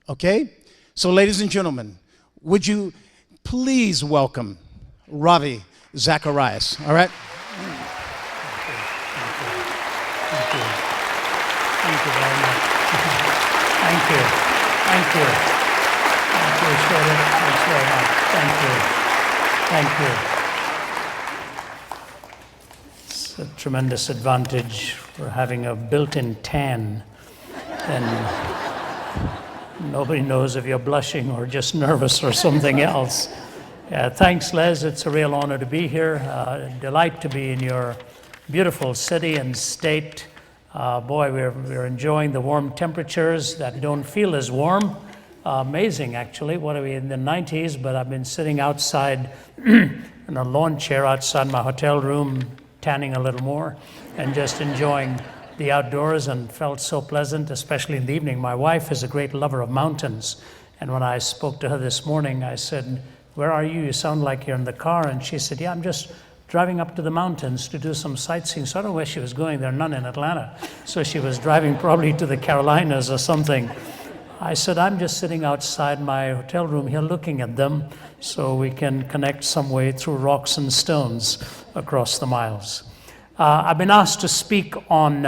okay? So ladies and gentlemen, would you please welcome Ravi Zacharias, all right? Thank you very much. Thank you. Thank you. I appreciate it. Thanks very much. Thank you. It's a tremendous advantage for having a built-in tan, and nobody knows if you're blushing or just nervous or something else. Thanks, Les. It's a real honor to be here. Delight to be in your beautiful city and state. Boy, we're enjoying the warm temperatures that don't feel as warm. Amazing, actually. What are we, in the 90s? But I've been sitting outside in a lawn chair outside my hotel room, tanning a little more, and just enjoying the outdoors, and felt so pleasant, especially in the evening. My wife is a great lover of mountains, and when I spoke to her this morning, I said, "Where are you? You sound like you're in the car." And she said, "Yeah, I'm just driving up to the mountains to do some sightseeing." So I don't know where she was going. There are none in Atlanta. So she was driving probably to the Carolinas or something. I said, "I'm just sitting outside my hotel room here looking at them so we can connect some way through rocks and stones across the miles." I've been asked to speak on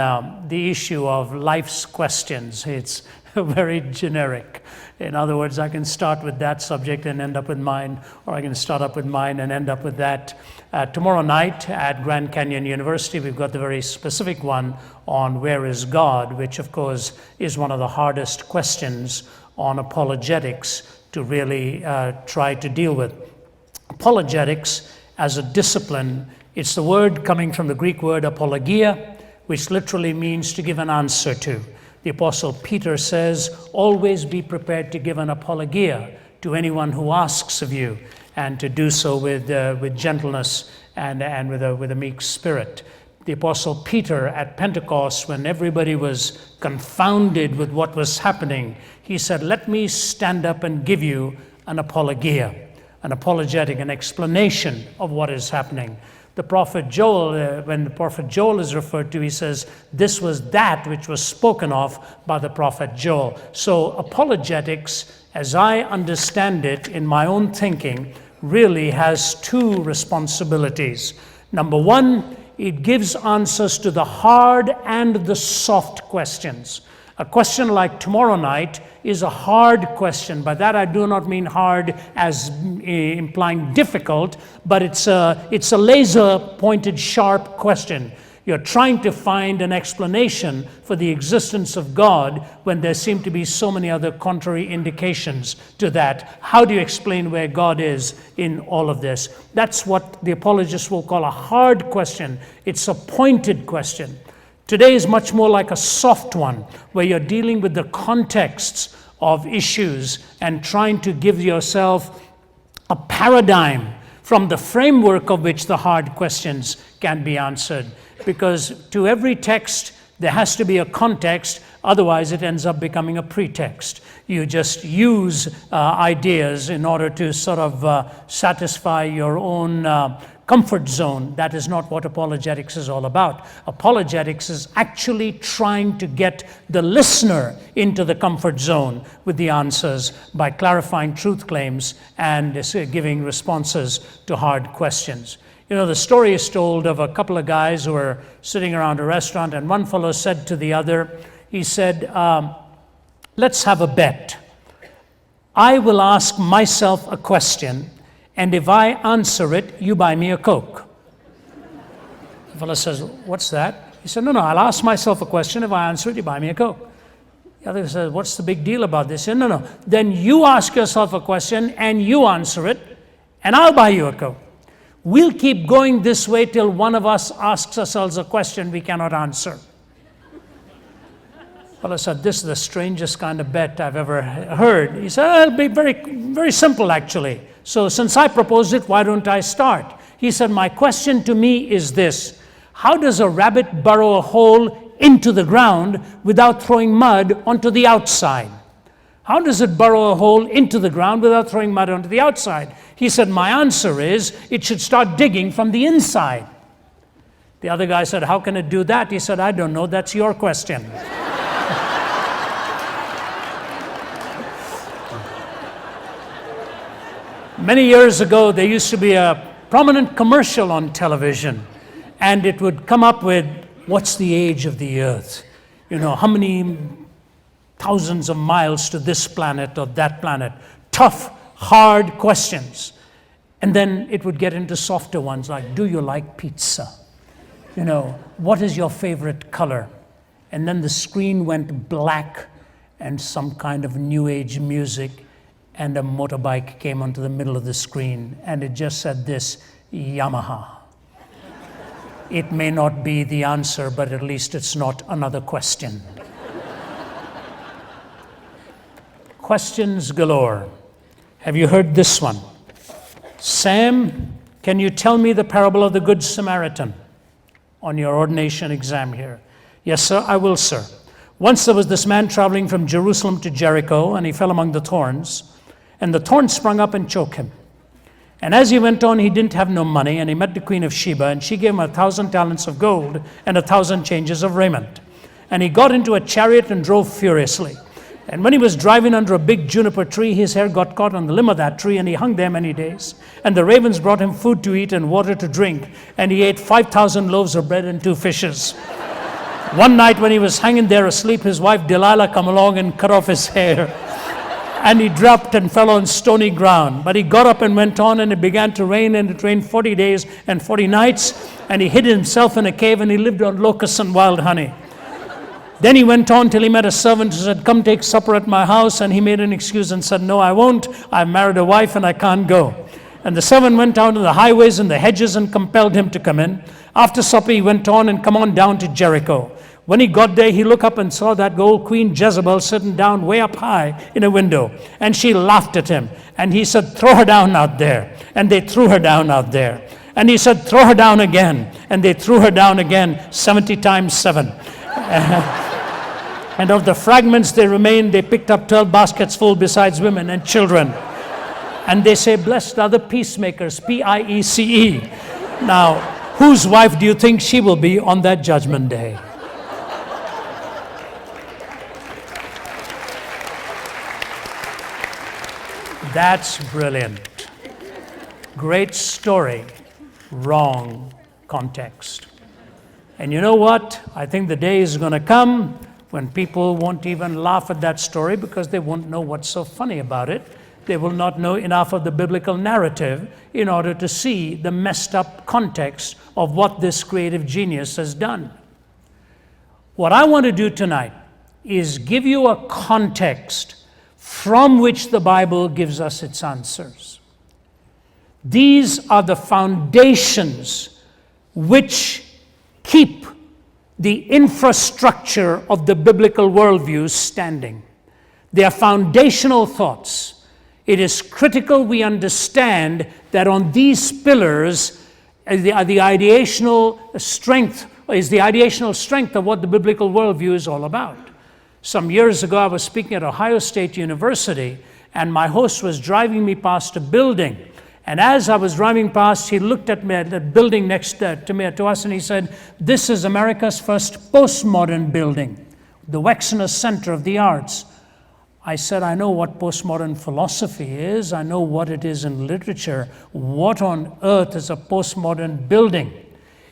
the issue of life's questions. It's very generic. In other words, I can start with that subject and end up with mine, or I can start up with mine and end up with that. Tomorrow night at Grand Canyon University, we've got the very specific one on where is God, which of course is one of the hardest questions on apologetics to really try to deal with. Apologetics as a discipline, it's the word coming from the Greek word apologia, which literally means to give an answer to. The Apostle Peter says, always be prepared to give an apologia to anyone who asks of you, and to do so with gentleness and with a meek spirit. The Apostle Peter at Pentecost, when everybody was confounded with what was happening, he said, "Let me stand up and give you an apologia," an apologetic, an explanation of what is happening. The prophet Joel, when the prophet Joel is referred to, he says, this was that which was spoken of by the prophet Joel. So apologetics, as I understand it in my own thinking, really has two responsibilities. Number one, it gives answers to the hard and the soft questions. A question like tomorrow night is a hard question. By that I do not mean hard as implying difficult, but it's a laser-pointed, sharp question. You're trying to find an explanation for the existence of God when there seem to be so many other contrary indications to that. How do you explain where God is in all of this? That's what the apologists will call a hard question. It's a pointed question. Today is much more like a soft one, where you're dealing with the contexts of issues and trying to give yourself a paradigm from the framework of which the hard questions can be answered. Because to every text, there has to be a context, otherwise it ends up becoming a pretext. You just use ideas in order to sort of satisfy your own comfort zone. That is not what apologetics is all about. Apologetics is actually trying to get the listener into the comfort zone with the answers by clarifying truth claims and giving responses to hard questions. You know, the story is told of a couple of guys who were sitting around a restaurant, and one fellow said to the other, he said, let's have a bet. I will ask myself a question, and if I answer it, you buy me a Coke. The fellow says, what's that? He said, no, I'll ask myself a question. If I answer it, you buy me a Coke. The other says, what's the big deal about this? He said, no. Then you ask yourself a question, and you answer it, and I'll buy you a Coke. We'll keep going this way till one of us asks ourselves a question we cannot answer. The fellow said, this is the strangest kind of bet I've ever heard. He said, it'll be very, very simple, actually. So since I proposed it, why don't I start? He said, my question to me is this. How does a rabbit burrow a hole into the ground without throwing mud onto the outside? How does it burrow a hole into the ground without throwing mud onto the outside? He said, my answer is, it should start digging from the inside. The other guy said, how can it do that? He said, I don't know, that's your question. Many years ago, there used to be a prominent commercial on television, and it would come up with, what's the age of the Earth? You know, how many thousands of miles to this planet or that planet? Tough, hard questions. And then it would get into softer ones like, do you like pizza? You know, what is your favorite color? And then the screen went black and some kind of new age music, and a motorbike came onto the middle of the screen, and it just said this, Yamaha. It may not be the answer, but at least it's not another question. Questions galore. Have you heard this one? Sam, can you tell me the parable of the Good Samaritan on your ordination exam here? Yes, sir, I will, sir. Once there was this man traveling from Jerusalem to Jericho, and he fell among the thorns, and the thorns sprung up and choked him. And as he went on, he didn't have no money, and he met the Queen of Sheba, and she gave him 1,000 talents of gold and 1,000 changes of raiment. And he got into a chariot and drove furiously. And when he was driving under a big juniper tree, his hair got caught on the limb of that tree, and he hung there many days. And the ravens brought him food to eat and water to drink, and he ate 5,000 loaves of bread and 2 fishes. One night when he was hanging there asleep, his wife Delilah come along and cut off his hair. And he dropped and fell on stony ground. But he got up and went on, and it began to rain, and it rained 40 days and 40 nights. And he hid himself in a cave, and he lived on locusts and wild honey. Then he went on till he met a servant who said, come take supper at my house. And he made an excuse and said, no, I won't. I've married a wife and I can't go. And the servant went down to the highways and the hedges and compelled him to come in. After supper, he went on and come on down to Jericho. When he got there, he looked up and saw that old Queen Jezebel sitting down way up high in a window. And she laughed at him. And he said, throw her down out there. And they threw her down out there. And he said, throw her down again. And they threw her down again, 70 times 7. And of the fragments they remained, they picked up 12 baskets full besides women and children. And they say, blessed are the peacemakers, P-I-E-C-E. Now, whose wife do you think she will be on that judgment day? That's brilliant. Great story, wrong context. And you know what? I think the day is going to come when people won't even laugh at that story because they won't know what's so funny about it. They will not know enough of the biblical narrative in order to see the messed up context of what this creative genius has done. What I want to do tonight is give you a context from which the Bible gives us its answers. These are the foundations which keep the infrastructure of the biblical worldview standing. They are foundational thoughts. It is critical we understand that on these pillars the ideational strength of what the biblical worldview is all about. Some years ago, I was speaking at Ohio State University, and my host was driving me past a building. And as I was driving past, he looked at me at the building next to us, and he said, this is America's first postmodern building, the Wexner Center of the Arts. I said, I know what postmodern philosophy is. I know what it is in literature. What on earth is a postmodern building?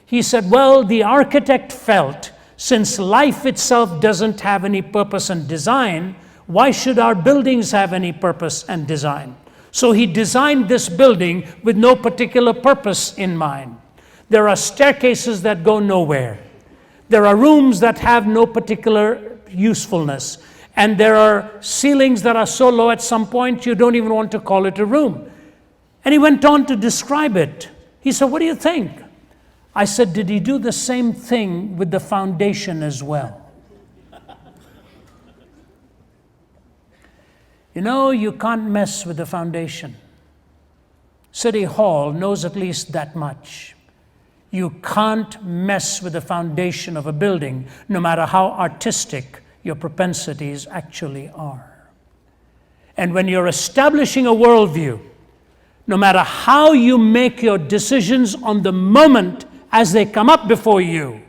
He said, well, the architect felt, since life itself doesn't have any purpose and design, why should our buildings have any purpose and design? So he designed this building with no particular purpose in mind. There are staircases that go nowhere. There are rooms that have no particular usefulness. And there are ceilings that are so low at some point you don't even want to call it a room. And he went on to describe it. He said, what do you think? I said, did he do the same thing with the foundation as well? You know, you can't mess with the foundation. City Hall knows at least that much. You can't mess with the foundation of a building, no matter how artistic your propensities actually are. And when you're establishing a worldview, no matter how you make your decisions on the moment as they come up before you,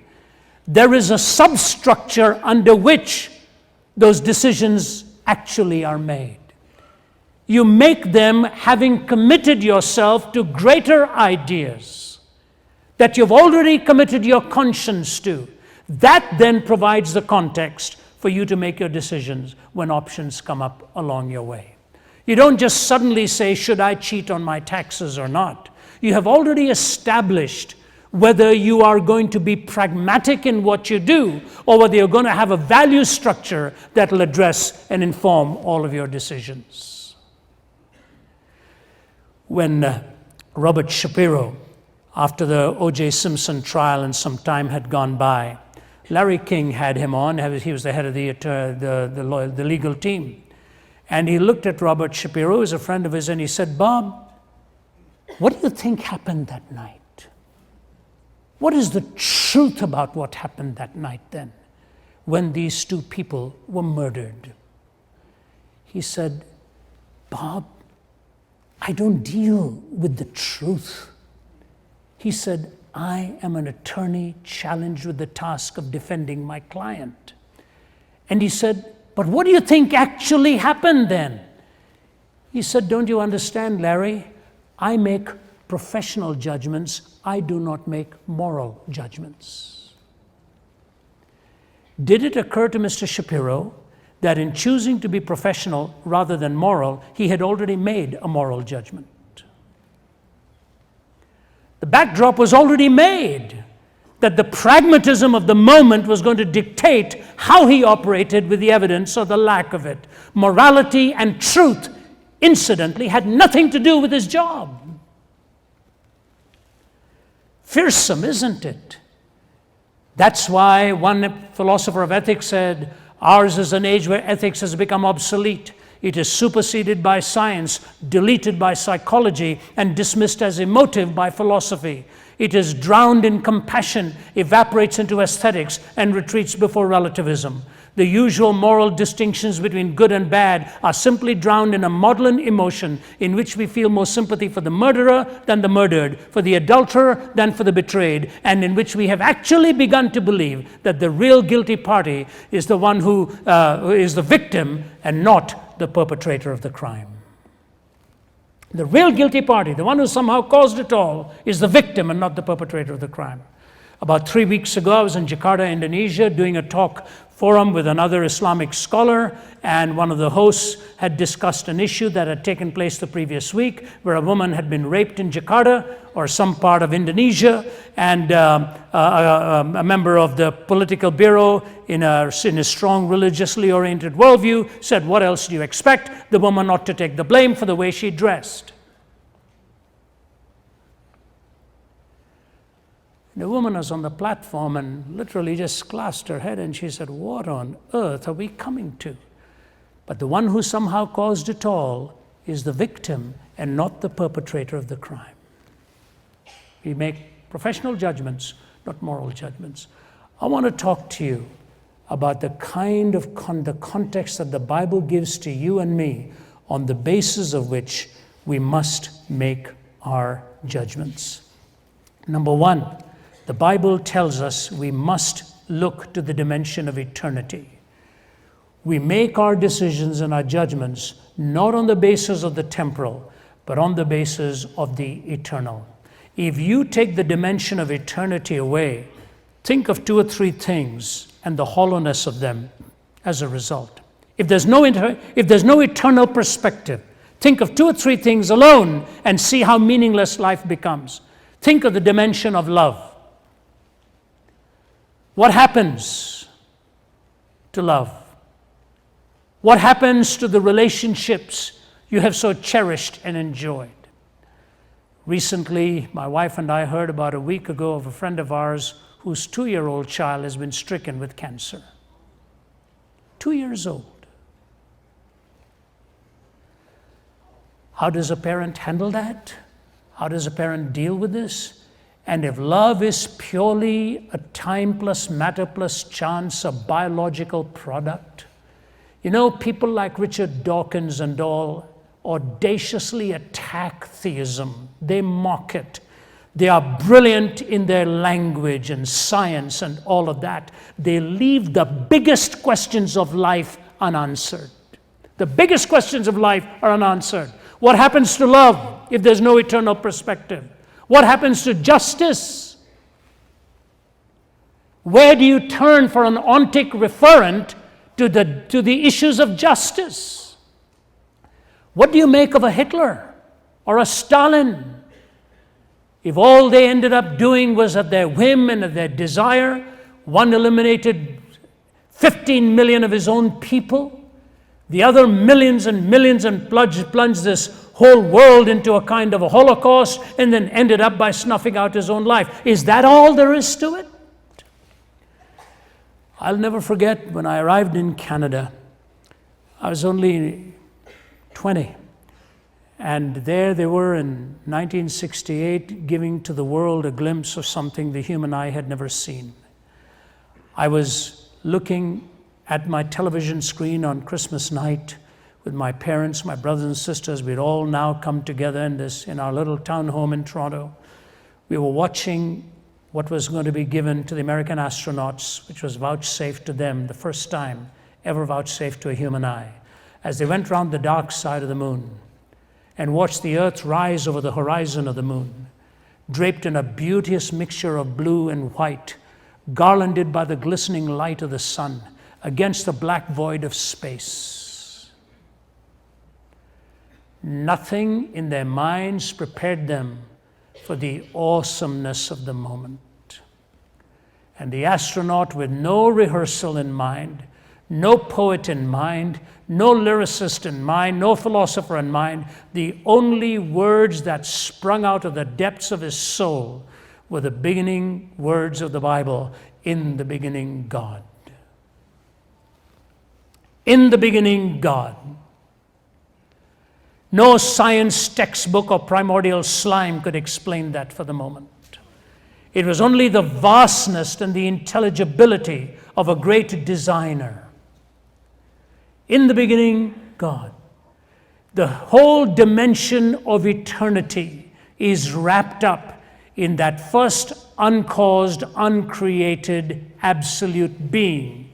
there is a substructure under which those decisions actually are made. you make them having committed yourself to greater ideas that you've already committed your conscience to. That then provides the context for you to make your decisions when options come up along your way. You don't just suddenly say, should I cheat on my taxes or not? You have already established whether you are going to be pragmatic in what you do or whether you're going to have a value structure that will address and inform all of your decisions. When Robert Shapiro, after the O.J. Simpson trial and some time had gone by, Larry King had him on. He was the head of the legal team. And he looked at Robert Shapiro, who was a friend of his, and he said, Bob, what do you think happened that night? What is the truth about what happened that night then, when these two people were murdered? He said, Bob, I don't deal with the truth. He said, I am an attorney challenged with the task of defending my client. And he said, but what do you think actually happened then? He said, don't you understand, Larry? I make professional judgments. I do not make moral judgments. Did it occur to Mr. Shapiro that in choosing to be professional rather than moral, he had already made a moral judgment? The backdrop was already made, that the pragmatism of the moment was going to dictate how he operated with the evidence or the lack of it. Morality and truth, incidentally, had nothing to do with his job. Fearsome, isn't it? That's why one philosopher of ethics said, ours is an age where ethics has become obsolete. It is superseded by science, deleted by psychology, and dismissed as emotive by philosophy. It is drowned in compassion, evaporates into aesthetics, and retreats before relativism. The usual moral distinctions between good and bad are simply drowned in a maudlin emotion in which we feel more sympathy for the murderer than the murdered, for the adulterer than for the betrayed, and in which we have actually begun to believe that the real guilty party is the one who is the victim and not the perpetrator of the crime. The real guilty party, the one who somehow caused it all, is the victim and not the perpetrator of the crime. About 3 weeks ago, I was in Jakarta, Indonesia, doing a talk forum with another Islamic scholar, and one of the hosts had discussed an issue that had taken place the previous week where a woman had been raped in Jakarta or some part of Indonesia, and a member of the political bureau in a strong religiously oriented worldview said, what else do you expect? The woman ought to take the blame for the way she dressed. The woman was on the platform and literally just clasped her head and she said, what on earth are we coming to? But the one who somehow caused it all is the victim and not the perpetrator of the crime. We make professional judgments, not moral judgments. I want to talk to you about the kind of the context that the Bible gives to you and me on the basis of which we must make our judgments. Number one, the Bible tells us we must look to the dimension of eternity. We make our decisions and our judgments not on the basis of the temporal, but on the basis of the eternal. If you take the dimension of eternity away, think of 2 or 3 things and the hollowness of them as a result. If there's no eternal perspective, think of 2 or 3 things alone and see how meaningless life becomes. Think of the dimension of love. What happens to love? What happens to the relationships you have so cherished and enjoyed? Recently, my wife and I heard about a week ago of a friend of ours whose 2-year-old child has been stricken with cancer. 2 years old. How does a parent handle that? How does a parent deal with this? And if love is purely a time plus matter plus chance, a biological product, you know, people like Richard Dawkins and all audaciously attack theism. They mock it. They are brilliant in their language and science and all of that. They leave the biggest questions of life unanswered. The biggest questions of life are unanswered. What happens to love if there's no eternal perspective? What happens to justice? Where do you turn for an ontic referent to the issues of justice? What do you make of a Hitler or a Stalin? If all they ended up doing was at their whim and at their desire, one eliminated 15 million of his own people, the other millions and millions, and plunged this whole world into a kind of a Holocaust, and then ended up by snuffing out his own life. Is that all there is to it? I'll never forget when I arrived in Canada. I was only 20. And there they were in 1968, giving to the world a glimpse of something the human eye had never seen. I was looking at my television screen on Christmas night with my parents, my brothers and sisters. We'd all now come together in our little town home in Toronto. We were watching what was going to be given to the American astronauts, which was vouchsafed to them, the first time ever vouchsafed to a human eye, as they went round the dark side of the moon and watched the Earth rise over the horizon of the moon, draped in a beauteous mixture of blue and white, garlanded by the glistening light of the sun against the black void of space. Nothing in their minds prepared them for the awesomeness of the moment. And the astronaut, with no rehearsal in mind, no poet in mind, no lyricist in mind, no philosopher in mind, the only words that sprung out of the depths of his soul were the beginning words of the Bible: in the beginning, God. In the beginning, God. No science textbook or primordial slime could explain that for the moment. It was only the vastness and the intelligibility of a great designer. In the beginning, God. The whole dimension of eternity is wrapped up in that first uncaused, uncreated, absolute being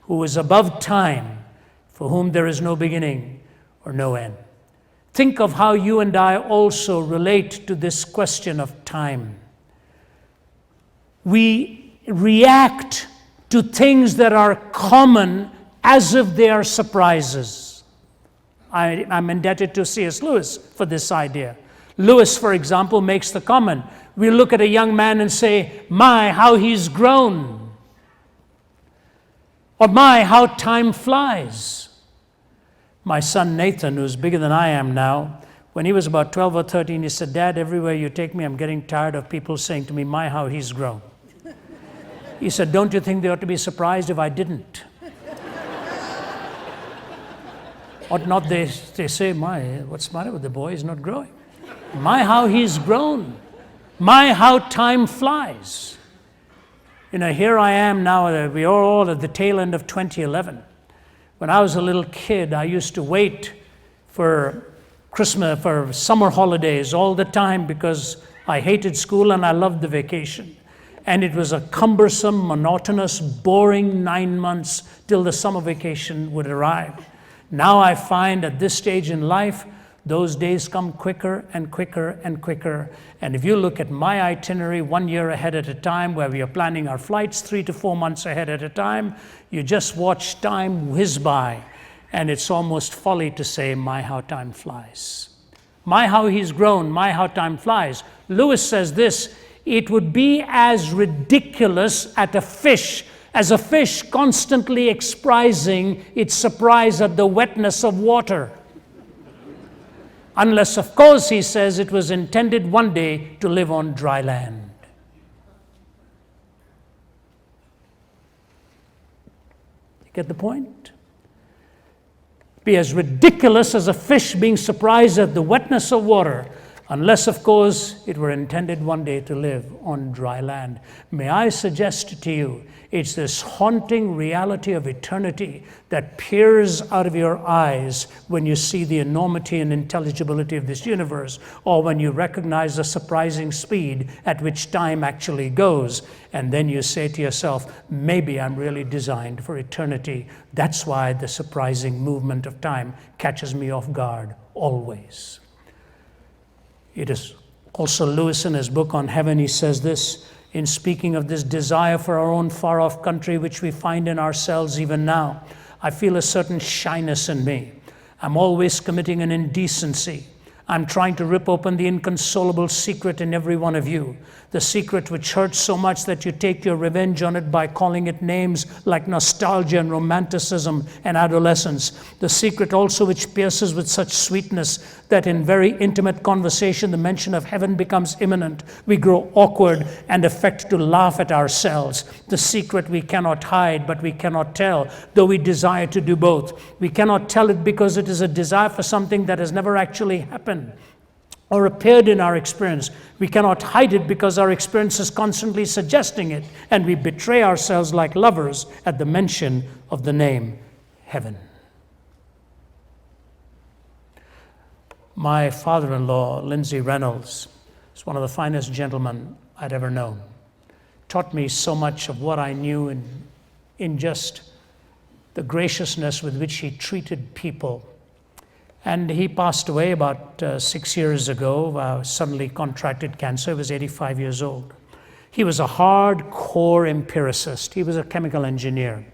who is above time, for whom there is no beginning or no end. Think of how you and I also relate to this question of time. We react to things that are common as if they are surprises. I'm indebted to C.S. Lewis for this idea. Lewis, for example, makes the comment. We look at a young man and say, "My, how he's grown." Or, "My, how time flies." My son Nathan, who's bigger than I am now, when he was about 12 or 13, he said, "Dad, everywhere you take me, I'm getting tired of people saying to me, 'My, how he's grown.'" He said, "Don't you think they ought to be surprised if I didn't?" Ought not they say, "My, what's the matter with the boy? He's not growing." My, how he's grown. My, how time flies. Here I am now, we are all at the tail end of 2011. When I was a little kid, I used to wait for Christmas, for summer holidays all the time, because I hated school and I loved the vacation. And it was a cumbersome, monotonous, boring 9 months till the summer vacation would arrive. Now I find at this stage in life, those days come quicker and quicker and quicker. And if you look at my itinerary 1 year ahead at a time, where we are planning our flights 3 to 4 months ahead at a time, you just watch time whiz by. And it's almost folly to say, "My, how time flies." My, how he's grown. My, how time flies. Lewis says this: it would be as ridiculous as a fish constantly expressing its surprise at the wetness of water. Unless, of course, he says, it was intended one day to live on dry land. You get the point? Be as ridiculous as a fish being surprised at the wetness of water, unless, of course, it were intended one day to live on dry land. May I suggest to you, it's this haunting reality of eternity that peers out of your eyes when you see the enormity and intelligibility of this universe, or when you recognize the surprising speed at which time actually goes. And then you say to yourself, maybe I'm really designed for eternity. That's why the surprising movement of time catches me off guard, always. It is also Lewis in his book on heaven, he says this, in speaking of this desire for our own far-off country, which we find in ourselves even now. I feel a certain shyness in me. I'm always committing an indecency. I'm trying to rip open the inconsolable secret in every one of you, the secret which hurts so much that you take your revenge on it by calling it names like nostalgia and romanticism and adolescence, the secret also which pierces with such sweetness that in very intimate conversation the mention of heaven becomes imminent. We grow awkward and affect to laugh at ourselves, the secret we cannot hide but we cannot tell, though we desire to do both. We cannot tell it because it is a desire for something that has never actually happened or appeared in our experience. We cannot hide it because our experience is constantly suggesting it, and we betray ourselves like lovers at the mention of the name heaven. My father-in-law, Lindsay Reynolds, is one of the finest gentlemen I'd ever known. Taught me so much of what I knew in just the graciousness with which he treated people. And he passed away about 6 years ago, suddenly contracted cancer. He was 85 years old. He was a hardcore empiricist. He was a chemical engineer.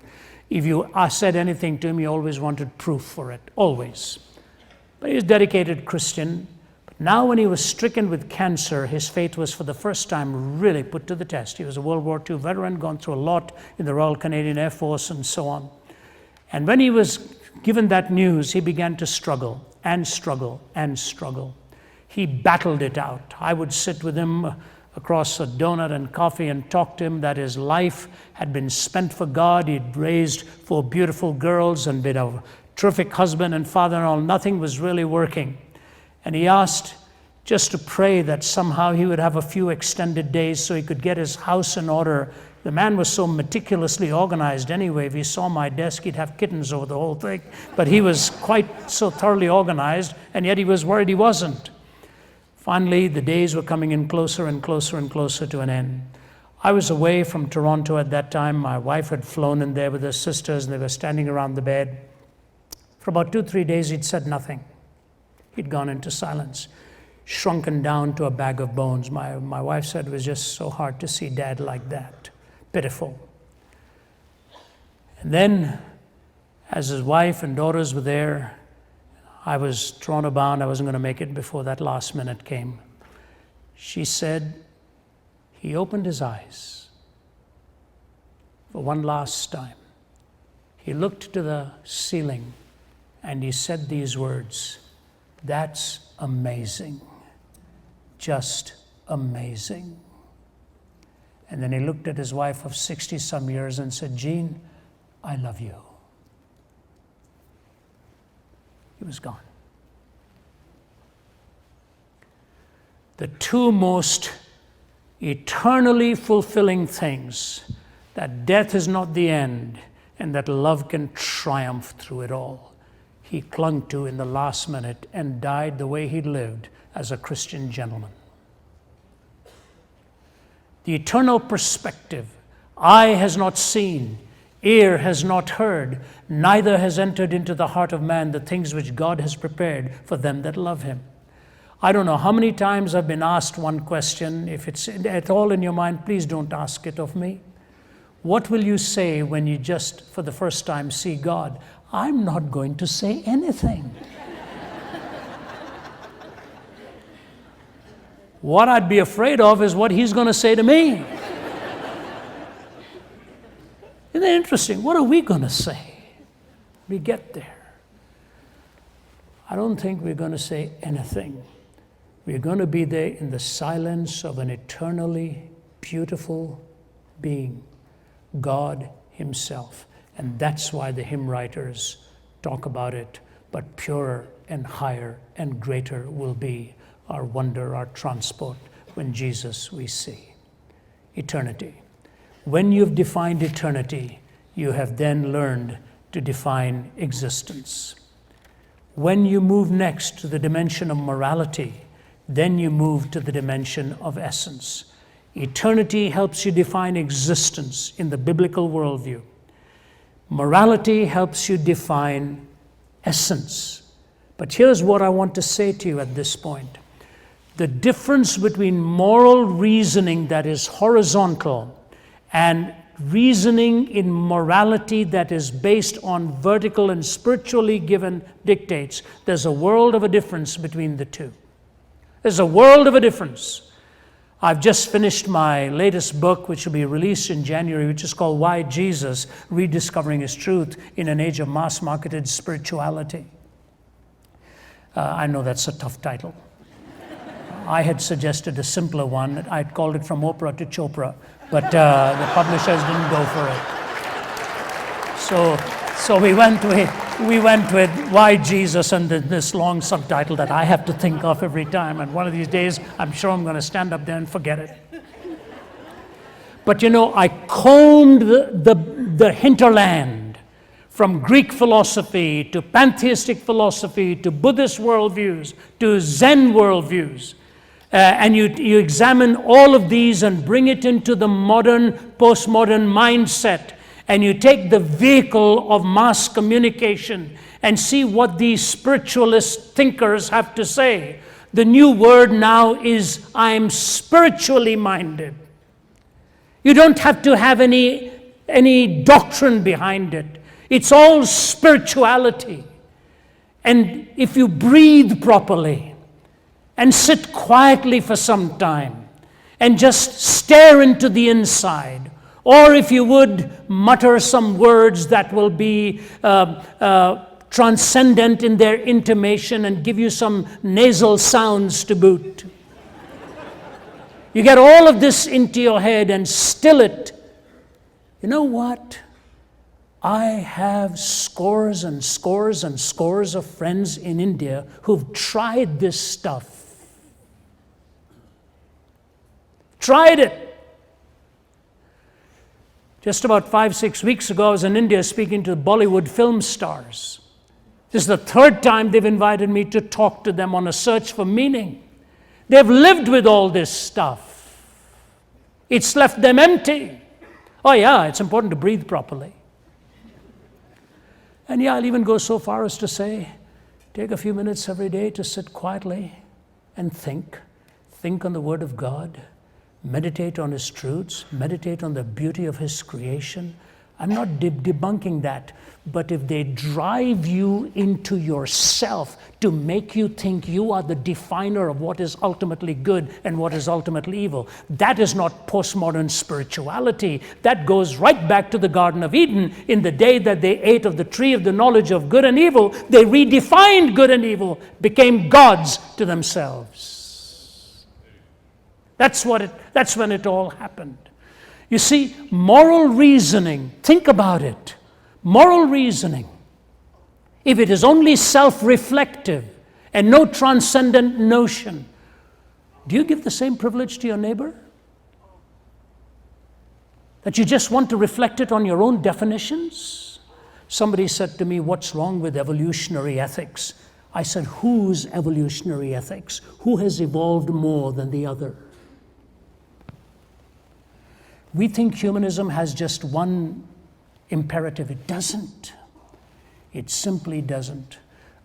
If you said anything to him, he always wanted proof for it, always. But he was a dedicated Christian. But now when he was stricken with cancer, his faith was for the first time really put to the test. He was a World War II veteran, gone through a lot in the Royal Canadian Air Force and so on. And when he was given that news, he began to struggle and struggle and struggle. He battled it out. I would sit with him across a donut and coffee and talk to him that his life had been spent for God. He'd raised 4 beautiful girls and been a terrific husband and father and all. Nothing was really working. And he asked just to pray that somehow he would have a few extended days so he could get his house in order. The man was so meticulously organized anyway. If he saw my desk, he'd have kittens over the whole thing. But he was quite so thoroughly organized, and yet he was worried he wasn't. Finally, the days were coming in closer and closer and closer to an end. I was away from Toronto at that time. My wife had flown in there with her sisters, and they were standing around the bed. For about 2-3 days, he'd said nothing. He'd gone into silence, shrunken down to a bag of bones. My wife said it was just so hard to see Dad like that. Pitiful. And then, as his wife and daughters were there, I was drawn abound. I wasn't going to make it before that last minute came. She said, he opened his eyes for one last time. He looked to the ceiling and he said these words, "That's amazing, just amazing." And then he looked at his wife of 60-some years and said, "Jean, I love you." He was gone. The 2 most eternally fulfilling things, that death is not the end and that love can triumph through it all, he clung to in the last minute and died the way he lived as a Christian gentleman. The eternal perspective, eye has not seen, ear has not heard, neither has entered into the heart of man the things which God has prepared for them that love him. I don't know how many times I've been asked one question. If it's at all in your mind, please don't ask it of me. What will you say when you just for the first time see God? I'm not going to say anything. What I'd be afraid of is what he's going to say to me. Isn't that interesting? What are we going to say when we get there? I don't think we're going to say anything. We're going to be there in the silence of an eternally beautiful being, God himself. And that's why the hymn writers talk about it. But purer and higher and greater will be our wonder, our transport when Jesus we see. Eternity. When you've defined eternity, you have then learned to define existence. When you move next to the dimension of morality, then you move to the dimension of essence. Eternity helps you define existence in the biblical worldview. Morality helps you define essence. But here's what I want to say to you at this point. The difference between moral reasoning that is horizontal and reasoning in morality that is based on vertical and spiritually given dictates, there's a world of a difference between the two. There's a world of a difference. I've just finished my latest book, which will be released in January, which is called Why Jesus? Rediscovering His Truth in an Age of Mass-Marketed Spirituality. I know that's a tough title. I had suggested a simpler one. I'd called it From Oprah to Chopra, but the publishers didn't go for it. So we went with Why Jesus, and this long subtitle that I have to think of every time. And one of these days, I'm sure I'm going to stand up there and forget it. But you know, I combed the hinterland from Greek philosophy to pantheistic philosophy to Buddhist worldviews to Zen worldviews. And you examine all of these and bring it into the modern, postmodern mindset. And you take the vehicle of mass communication and see what these spiritualist thinkers have to say. The new word now is, I'm spiritually minded. You don't have to have any doctrine behind it. It's all spirituality. And if you breathe properly and sit quietly for some time and just stare into the inside, or if you would, mutter some words that will be transcendent in their intimation and give you some nasal sounds to boot. You get all of this into your head and still it. You know what? I have scores and scores and scores of friends in India who've tried this stuff. Tried it. Just about 5-6 weeks ago, I was in India speaking to Bollywood film stars. This is the third time they've invited me to talk to them on a search for meaning. They've lived with all this stuff. It's left them empty. Oh yeah, it's important to breathe properly. And yeah, I'll even go so far as to say, take a few minutes every day to sit quietly and think. Think on the Word of God. Meditate on His truths. Meditate on the beauty of His creation. I'm not debunking that, but if they drive you into yourself to make you think you are the definer of what is ultimately good and what is ultimately evil, that is not postmodern spirituality. That goes right back to the Garden of Eden. In the day that they ate of the tree of the knowledge of good and evil, they redefined good and evil, became gods to themselves. That's when it all happened. You see, moral reasoning, think about it. Moral reasoning, if it is only self-reflective and no transcendent notion, do you give the same privilege to your neighbor? That you just want to reflect it on your own definitions? Somebody said to me, what's wrong with evolutionary ethics? I said, whose evolutionary ethics? Who has evolved more than the other? We think humanism has just one imperative. It doesn't. It simply doesn't.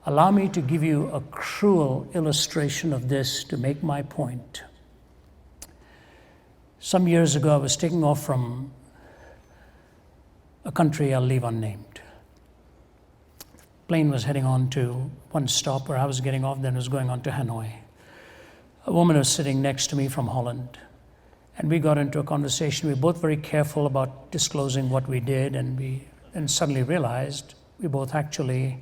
Allow me to give you a cruel illustration of this to make my point. Some years ago, I was taking off from a country I'll leave unnamed. The plane was heading on to one stop where I was getting off, then it was going on to Hanoi. A woman was sitting next to me from Holland. And we got into a conversation. We were both very careful about disclosing what we did, and we then suddenly realized we both actually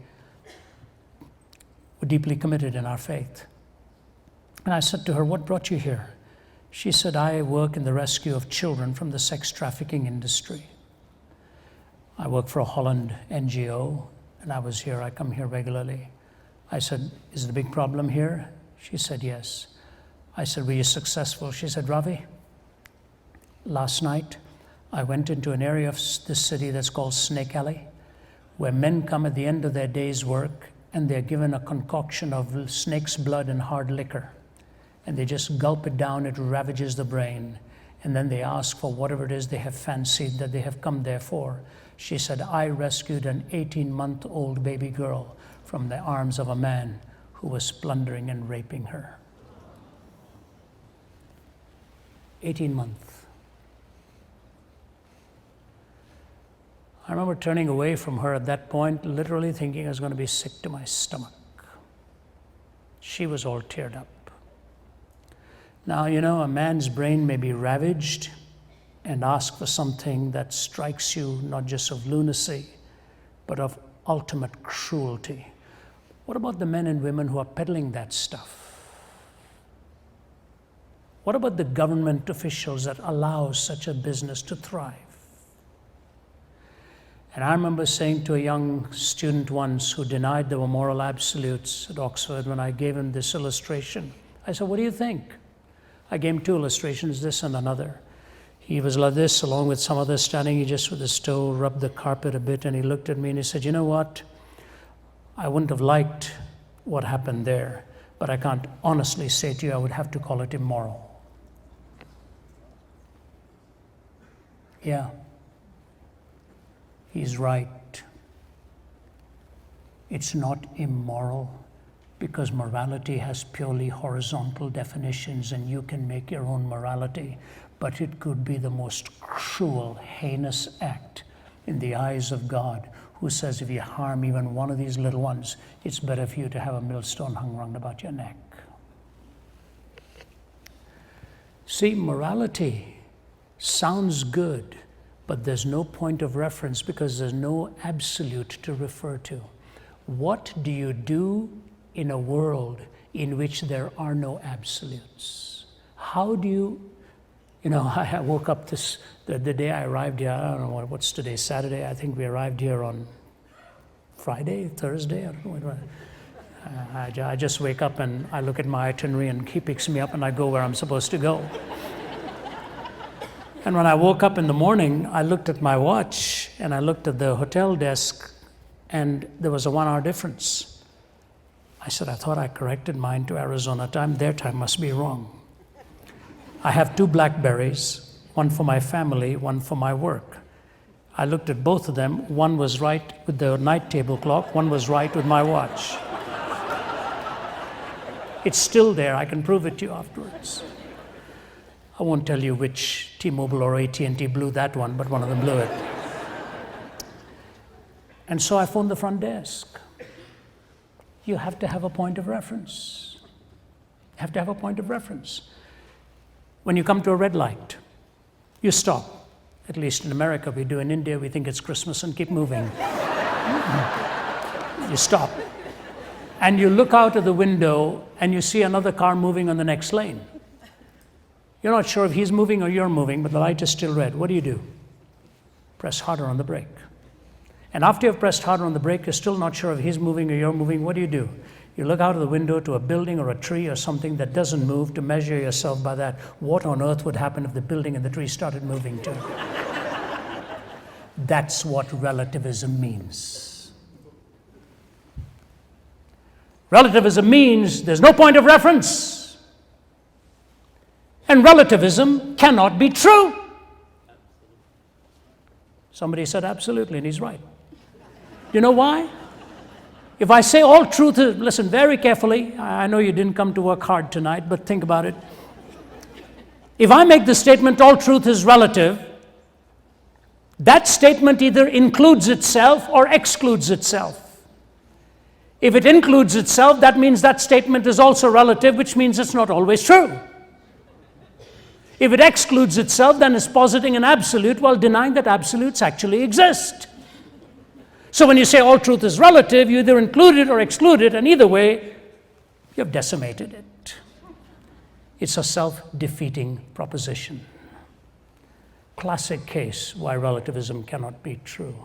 were deeply committed in our faith. And I said to her, what brought you here? She said, I work in the rescue of children from the sex trafficking industry. I work for a Holland NGO, and I come here regularly. I said, is it a big problem here? She said, yes. I said, were you successful? She said, Ravi, last night I went into an area of this city that's called Snake Alley, where men come at the end of their day's work and they're given a concoction of snake's blood and hard liquor. And they just gulp it down, it ravages the brain. And then they ask for whatever it is they have fancied that they have come there for. She said, I rescued an 18-month-old baby girl from the arms of a man who was plundering and raping her. 18 months. I remember turning away from her at that point, literally thinking I was going to be sick to my stomach. She was all teared up. Now, you know, a man's brain may be ravaged and ask for something that strikes you not just of lunacy, but of ultimate cruelty. What about the men and women who are peddling that stuff? What about the government officials that allow such a business to thrive? And I remember saying to a young student once who denied there were moral absolutes at Oxford, when I gave him this illustration, I said, what do you think? I gave him two illustrations, this and another. He was like this, along with some others standing. He just with his toe rubbed the carpet a bit, and he looked at me and he said, you know what? I wouldn't have liked what happened there, but I can't honestly say to you I would have to call it immoral. Yeah. He's right. It's not immoral because morality has purely horizontal definitions and you can make your own morality, but it could be the most cruel, heinous act in the eyes of God, who says if you harm even one of these little ones, it's better for you to have a millstone hung round about your neck. See, morality sounds good, but there's no point of reference because there's no absolute to refer to. What do you do in a world in which there are no absolutes? How do you, I woke up the day I arrived here, I don't know what's today, Saturday, I think we arrived here on Friday, Thursday, I don't know what. I just wake up and I look at my itinerary and he picks me up and I go where I'm supposed to go. And when I woke up in the morning, I looked at my watch and I looked at the hotel desk and there was a 1 hour difference. I said, I thought I corrected mine to Arizona time. Their time must be wrong. I have 2 Blackberries, one for my family, one for my work. I looked at both of them. One was right with the night table clock. One was right with my watch. It's still there. I can prove it to you afterwards. I won't tell you which T-Mobile or AT&T blew that one, but one of them blew it. And so I phoned the front desk. You have to have a point of reference. You have to have a point of reference. When you come to a red light, you stop. At least in America, we do. In India, we think it's Christmas and keep moving. You stop. And you look out of the window and you see another car moving on the next lane. You're not sure if he's moving or you're moving, but the light is still red. What do? Press harder on the brake. And after you've pressed harder on the brake, you're still not sure if he's moving or you're moving. What do? You look out of the window to a building or a tree or something that doesn't move to measure yourself by that. What on earth would happen if the building and the tree started moving too? That's what relativism means. Relativism means there's no point of reference. And relativism cannot be true. Somebody said absolutely, and he's right. You know why? If I say all truth is, listen very carefully, I know you didn't come to work hard tonight, but think about it. If I make the statement all truth is relative, that statement either includes itself or excludes itself. If it includes itself, that means that statement is also relative, which means it's not always true. If it excludes itself, then it's positing an absolute while denying that absolutes actually exist. So when you say all truth is relative, you either include it or exclude it, and either way, you've decimated it. It's a self-defeating proposition. Classic case why relativism cannot be true.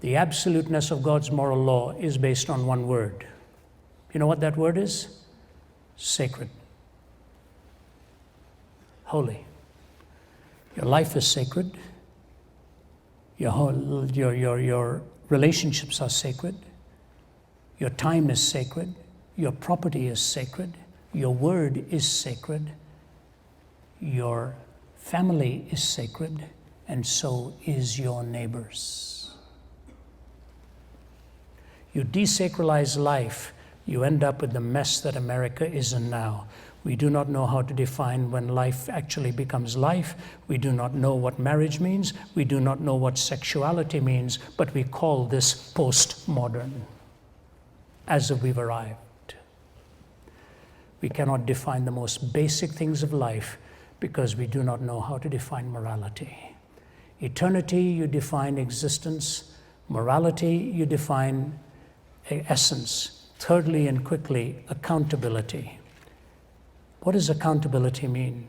The absoluteness of God's moral law is based on one word. You know what that word is? sacred, holy. Your life is sacred. Your relationships are sacred. Your time is sacred. Your property is sacred. Your word is sacred. Your family is sacred, and so is your neighbors. You desacralize life, you end up with the mess that America is in now. We do not know how to define when life actually becomes life. We do not know what marriage means. We do not know what sexuality means, but we call this postmodern, as if we've arrived. We cannot define the most basic things of life because we do not know how to define morality. Eternity, you define existence. Morality, you define essence. Thirdly and quickly, accountability. What does accountability mean?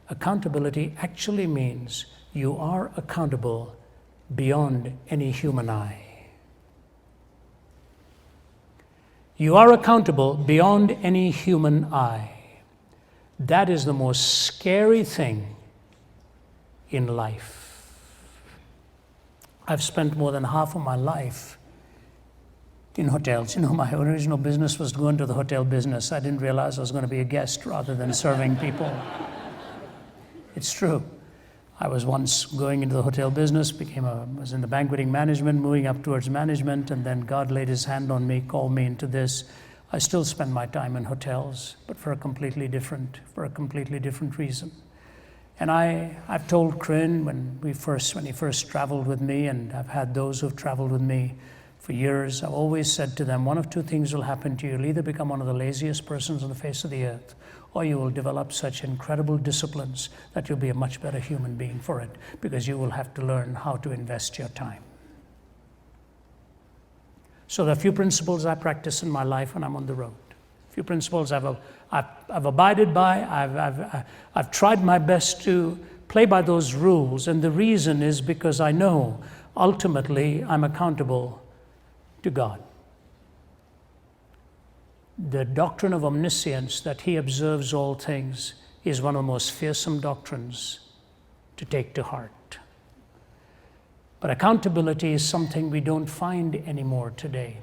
Accountability actually means you are accountable beyond any human eye. You are accountable beyond any human eye. That is the most scary thing in life. I've spent more than half of my life in hotels. You know, my original business was to go into the hotel business. I didn't realize I was going to be a guest rather than serving people. It's true. I was once going into the hotel business, was in the banqueting management, moving up towards management, and then God laid his hand on me, called me into this. I still spend my time in hotels, but for a completely different reason. And I've told Corinne when he first traveled with me, and I've had those who've traveled with me for years, I've always said to them, one of two things will happen to you. You'll either become one of the laziest persons on the face of the earth, or you will develop such incredible disciplines that you'll be a much better human being for it, because you will have to learn how to invest your time. So there are a few principles I practice in my life when I'm on the road. A few principles I've abided by. I've tried my best to play by those rules, and the reason is because I know ultimately I'm accountable to God. The doctrine of omniscience, that he observes all things, is one of the most fearsome doctrines to take to heart. But accountability is something we don't find anymore today.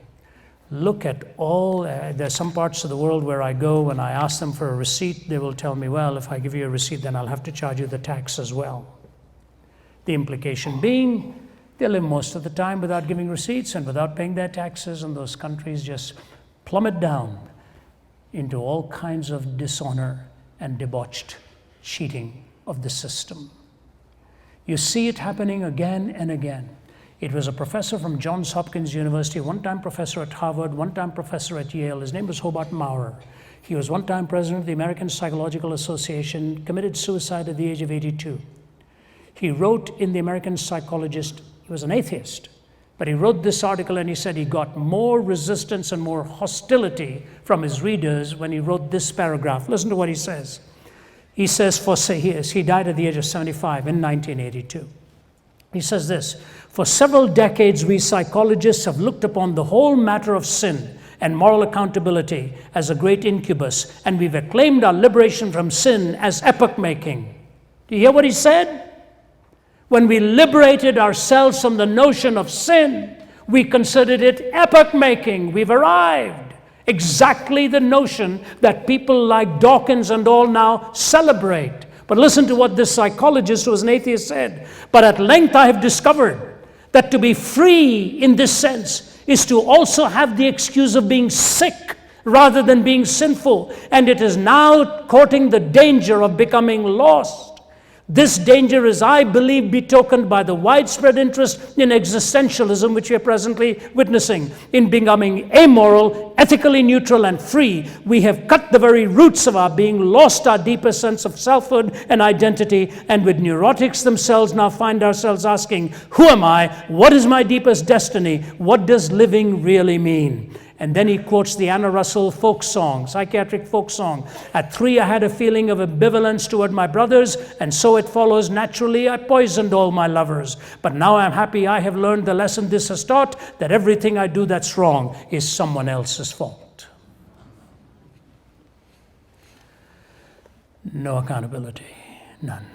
Look at all, there's some parts of the world where I go, when I ask them for a receipt, they will tell me, well, if I give you a receipt, then I'll have to charge you the tax as well. The implication being, they live most of the time without giving receipts and without paying their taxes, and those countries just plummet down into all kinds of dishonor and debauched cheating of the system. You see it happening again and again. It was a professor from Johns Hopkins University, one-time professor at Harvard, one-time professor at Yale. His name was Hobart Maurer. He was one-time president of the American Psychological Association, committed suicide at the age of 82. He wrote in the American Psychologist, he was an atheist, but he wrote this article and he said he got more resistance and more hostility from his readers when he wrote this paragraph. Listen to what he says. He says, he died at the age of 75 in 1982. He says this, for several decades we psychologists have looked upon the whole matter of sin and moral accountability as a great incubus, and we've acclaimed our liberation from sin as epoch-making. Do you hear what he said? When we liberated ourselves from the notion of sin, we considered it epoch-making. We've arrived. Exactly the notion that people like Dawkins and all now celebrate. But listen to what this psychologist who was an atheist said. But at length I have discovered that to be free in this sense is to also have the excuse of being sick rather than being sinful. And it is now courting the danger of becoming lost. This danger is, I believe, betokened by the widespread interest in existentialism, which we are presently witnessing. In becoming amoral, ethically neutral, and free, we have cut the very roots of our being, lost our deepest sense of selfhood and identity, and with neurotics themselves now find ourselves asking, who am I? What is my deepest destiny? What does living really mean? And then he quotes the Anna Russell folk song, psychiatric folk song. At 3, I had a feeling of ambivalence toward my brothers, and so it follows naturally I poisoned all my lovers. But now I'm happy I have learned the lesson this has taught, that everything I do that's wrong is someone else's fault. no accountability, none.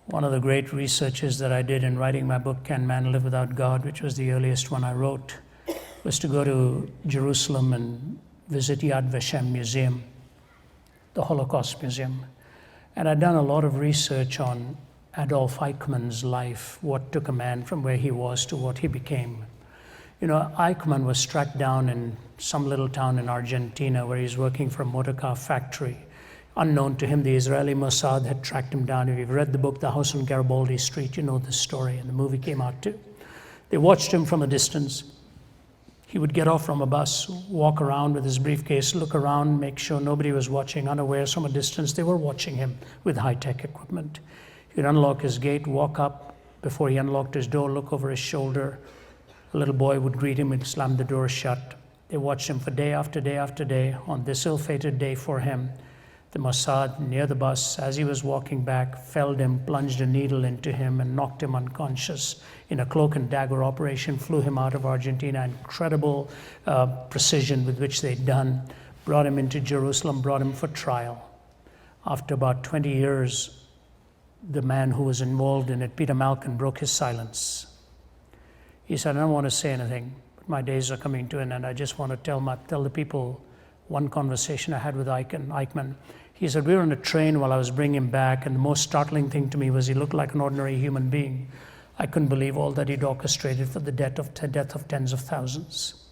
One of the great researches that I did in writing my book, Can Man Live Without God, which was the earliest one I wrote, was to go to Jerusalem and visit Yad Vashem Museum, the Holocaust Museum. And I'd done a lot of research on Adolf Eichmann's life, what took a man from where he was to what he became. You know, Eichmann was struck down in some little town in Argentina where he's working for a motor car factory. Unknown to him, the Israeli Mossad had tracked him down. If you've read the book, The House on Garibaldi Street, you know the story, and the movie came out too. They watched him from a distance. He would get off from a bus, walk around with his briefcase, look around, make sure nobody was watching, unawares from a distance. They were watching him with high-tech equipment. He would unlock his gate, walk up. Before he unlocked his door, look over his shoulder. A little boy would greet him and slam the door shut. They watched him for day after day after day. On this ill-fated day for him, the Mossad, near the bus, as he was walking back, felled him, plunged a needle into him, and knocked him unconscious. In a cloak and dagger operation, flew him out of Argentina. Incredible precision with which they'd done. Brought him into Jerusalem, brought him for trial. After about 20 years, the man who was involved in it, Peter Malkin, broke his silence. He said, I don't want to say anything, but my days are coming to an end. I just want to tell the people one conversation I had with Eichmann. He said, we were on a train while I was bringing him back, and the most startling thing to me was he looked like an ordinary human being. I couldn't believe all that he'd orchestrated for the death of tens of thousands.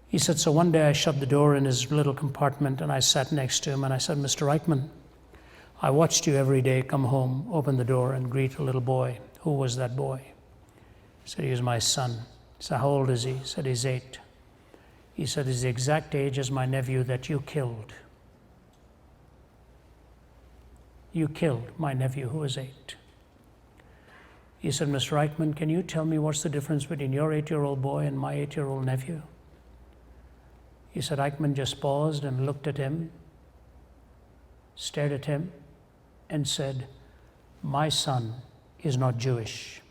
He said, so one day I shut the door in his little compartment, and I sat next to him, and I said, Mr. Eichmann, I watched you every day come home, open the door, and greet a little boy. Who was that boy? He said, he was my son. I said, how old is he? He said, he's 8. He said, he's the exact age as my nephew that you killed. You killed my nephew who was 8. He said, Mr. Eichmann, can you tell me what's the difference between your 8-year-old boy and my 8-year-old nephew? He said, Eichmann just paused and looked at him, stared at him, and said, my son is not Jewish.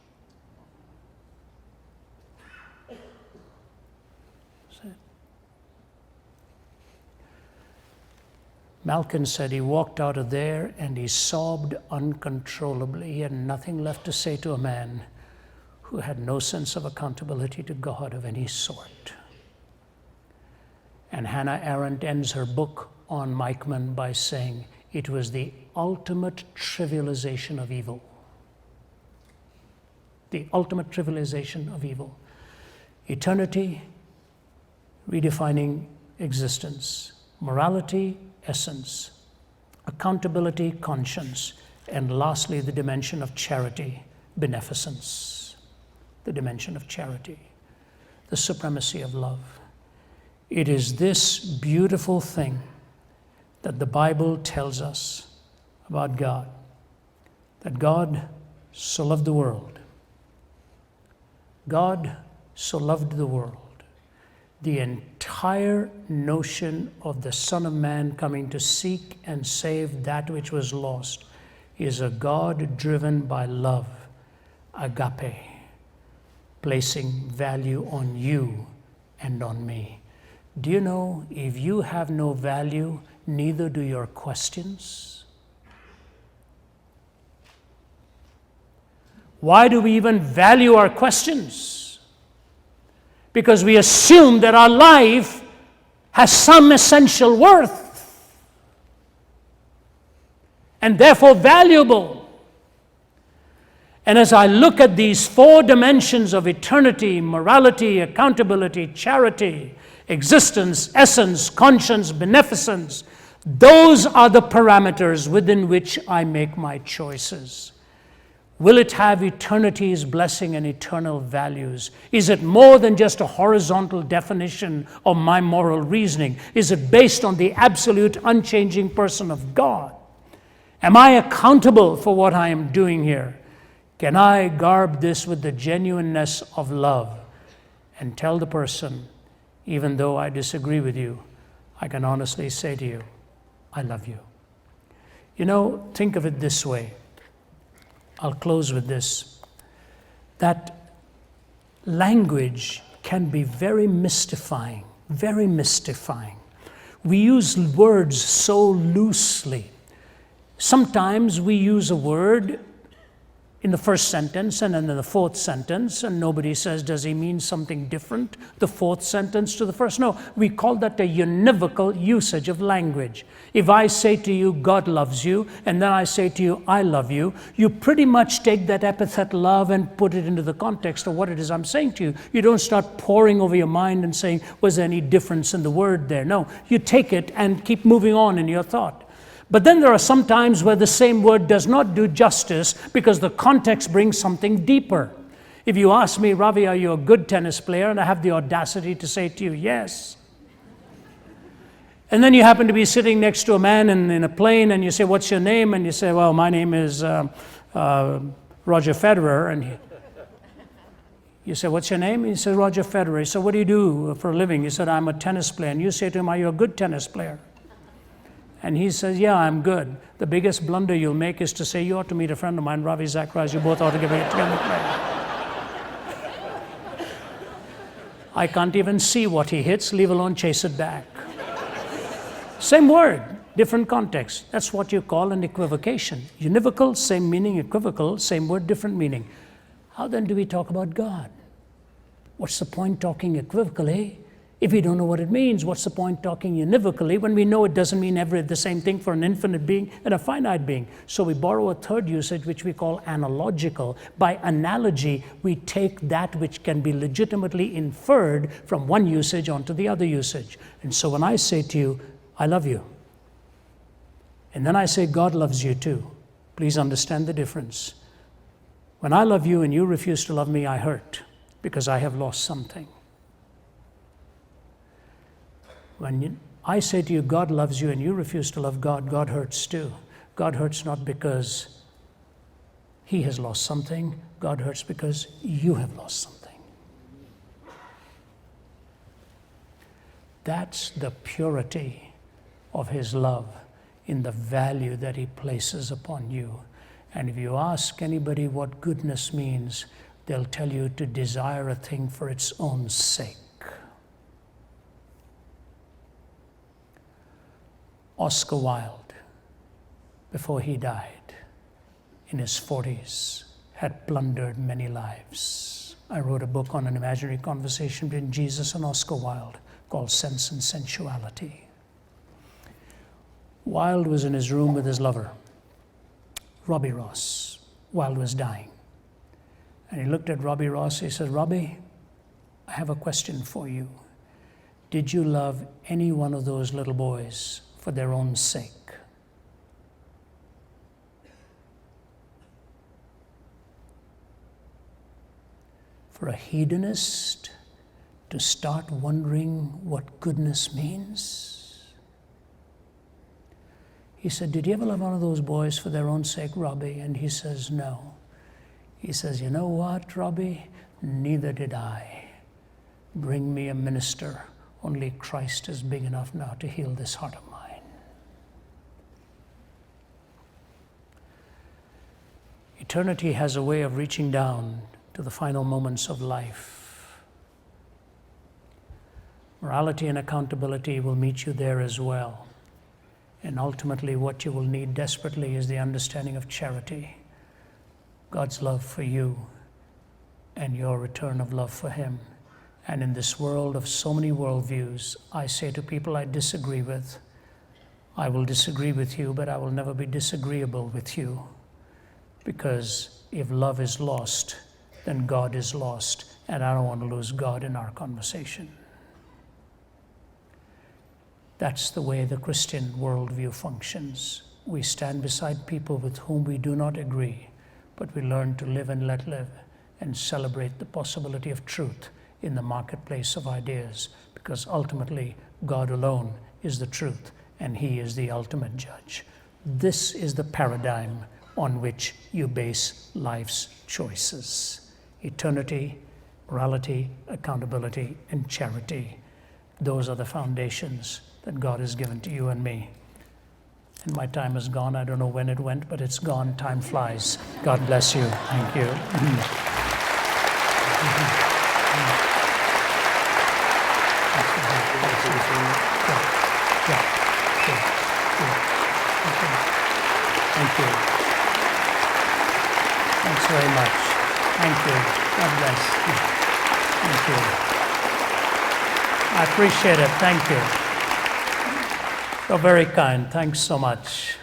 Malkin said he walked out of there and he sobbed uncontrollably. He had nothing left to say to a man who had no sense of accountability to God of any sort. And Hannah Arendt ends her book on Eichmann by saying it was the ultimate trivialization of evil. The ultimate trivialization of evil. Eternity, redefining existence. Morality, essence, accountability, conscience, and lastly, the dimension of charity, beneficence, the dimension of charity, the supremacy of love. It is this beautiful thing that the Bible tells us about God, that God so loved the world. God so loved the world. The entire notion of the Son of Man coming to seek and save that which was lost is a God driven by love, agape, placing value on you and on me. Do you know, if you have no value, neither do your questions? Why do we even value our questions? Because we assume that our life has some essential worth and therefore valuable. And as I look at these 4 dimensions of eternity, morality, accountability, charity, existence, essence, conscience, beneficence, those are the parameters within which I make my choices. Will it have eternity's blessing and eternal values? Is it more than just a horizontal definition of my moral reasoning? Is it based on the absolute unchanging person of God? Am I accountable for what I am doing here? Can I garb this with the genuineness of love and tell the person, even though I disagree with you, I can honestly say to you, I love you. You know, think of it this way. I'll close with this, that language can be very mystifying, very mystifying. We use words so loosely. Sometimes we use a word in the first sentence and then in the fourth sentence, and nobody says, does he mean something different, the fourth sentence to the first? No, we call that a univocal usage of language. If I say to you, God loves you, and then I say to you, I love you, you pretty much take that epithet love and put it into the context of what it is I'm saying to you. You don't start poring over your mind and saying, was there any difference in the word there? No, you take it and keep moving on in your thought. But then there are some times where the same word does not do justice because the context brings something deeper. If you ask me, Ravi, are you a good tennis player? And I have the audacity to say to you, yes. And then you happen to be sitting next to a man in a plane and you say, what's your name? And you say, well, my name is Roger Federer. And you say, what's your name? He says, Roger Federer. He said, what do you do for a living? He said, I'm a tennis player. And you say to him, are you a good tennis player? And he says, yeah, I'm good. The biggest blunder you'll make is to say, you ought to meet a friend of mine, Ravi Zacharias. You both ought to get together and play. I can't even see what he hits, leave alone chase it back. Same word, different context. That's what you call an equivocation. Univocal, same meaning. Equivocal, same word, different meaning. How then do we talk about God? What's the point talking equivocally? If we don't know what it means, what's the point talking univocally when we know it doesn't mean the same thing for an infinite being and a finite being? So we borrow a third usage, which we call analogical. By analogy, we take that which can be legitimately inferred from one usage onto the other usage. And so when I say to you, I love you, and then I say, God loves you too, please understand the difference. When I love you and you refuse to love me, I hurt because I have lost something. When I say to you, God loves you, and you refuse to love God, God hurts too. God hurts not because he has lost something. God hurts because you have lost something. That's the purity of his love in the value that he places upon you. And if you ask anybody what goodness means, they'll tell you to desire a thing for its own sake. Oscar Wilde, before he died, in his 40s, had plundered many lives. I wrote a book on an imaginary conversation between Jesus and Oscar Wilde called Sense and Sensuality. Wilde was in his room with his lover, Robbie Ross. Wilde was dying. And he looked at Robbie Ross. He said, Robbie, I have a question for you. Did you love any one of those little boys for their own sake? For a hedonist to start wondering what goodness means? He said, did you ever love one of those boys for their own sake, Robbie? And he says, no. He says, you know what, Robbie? Neither did I. Bring me a minister. Only Christ is big enough now to heal this heart of mine. Eternity has a way of reaching down to the final moments of life. Morality and accountability will meet you there as well. And ultimately, what you will need desperately is the understanding of charity, God's love for you, and your return of love for him. And in this world of so many worldviews, I say to people I disagree with, I will disagree with you, but I will never be disagreeable with you. Because if love is lost, then God is lost, and I don't want to lose God in our conversation. That's the way the Christian worldview functions. We stand beside people with whom we do not agree, but we learn to live and let live and celebrate the possibility of truth in the marketplace of ideas, because ultimately God alone is the truth and he is the ultimate judge. This is the paradigm on which you base life's choices. Eternity, morality, accountability, and charity. Those are the foundations that God has given to you and me. And my time is gone. I don't know when it went, but it's gone. Time flies. God bless you. Thank you. Yeah. very much. Thank you. God bless. Thank you. I appreciate it. Thank you. You're very kind. Thanks so much.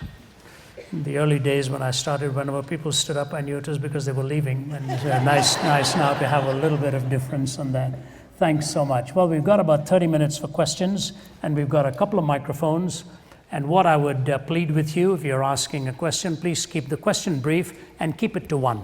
In the early days when I started, whenever people stood up, I knew it was because they were leaving. And it's nice now to have a little bit of difference on that. Thanks so much. Well, we've got about 30 minutes for questions, and we've got a couple of microphones. And what I would plead with you, if you're asking a question, please keep the question brief and keep it to one.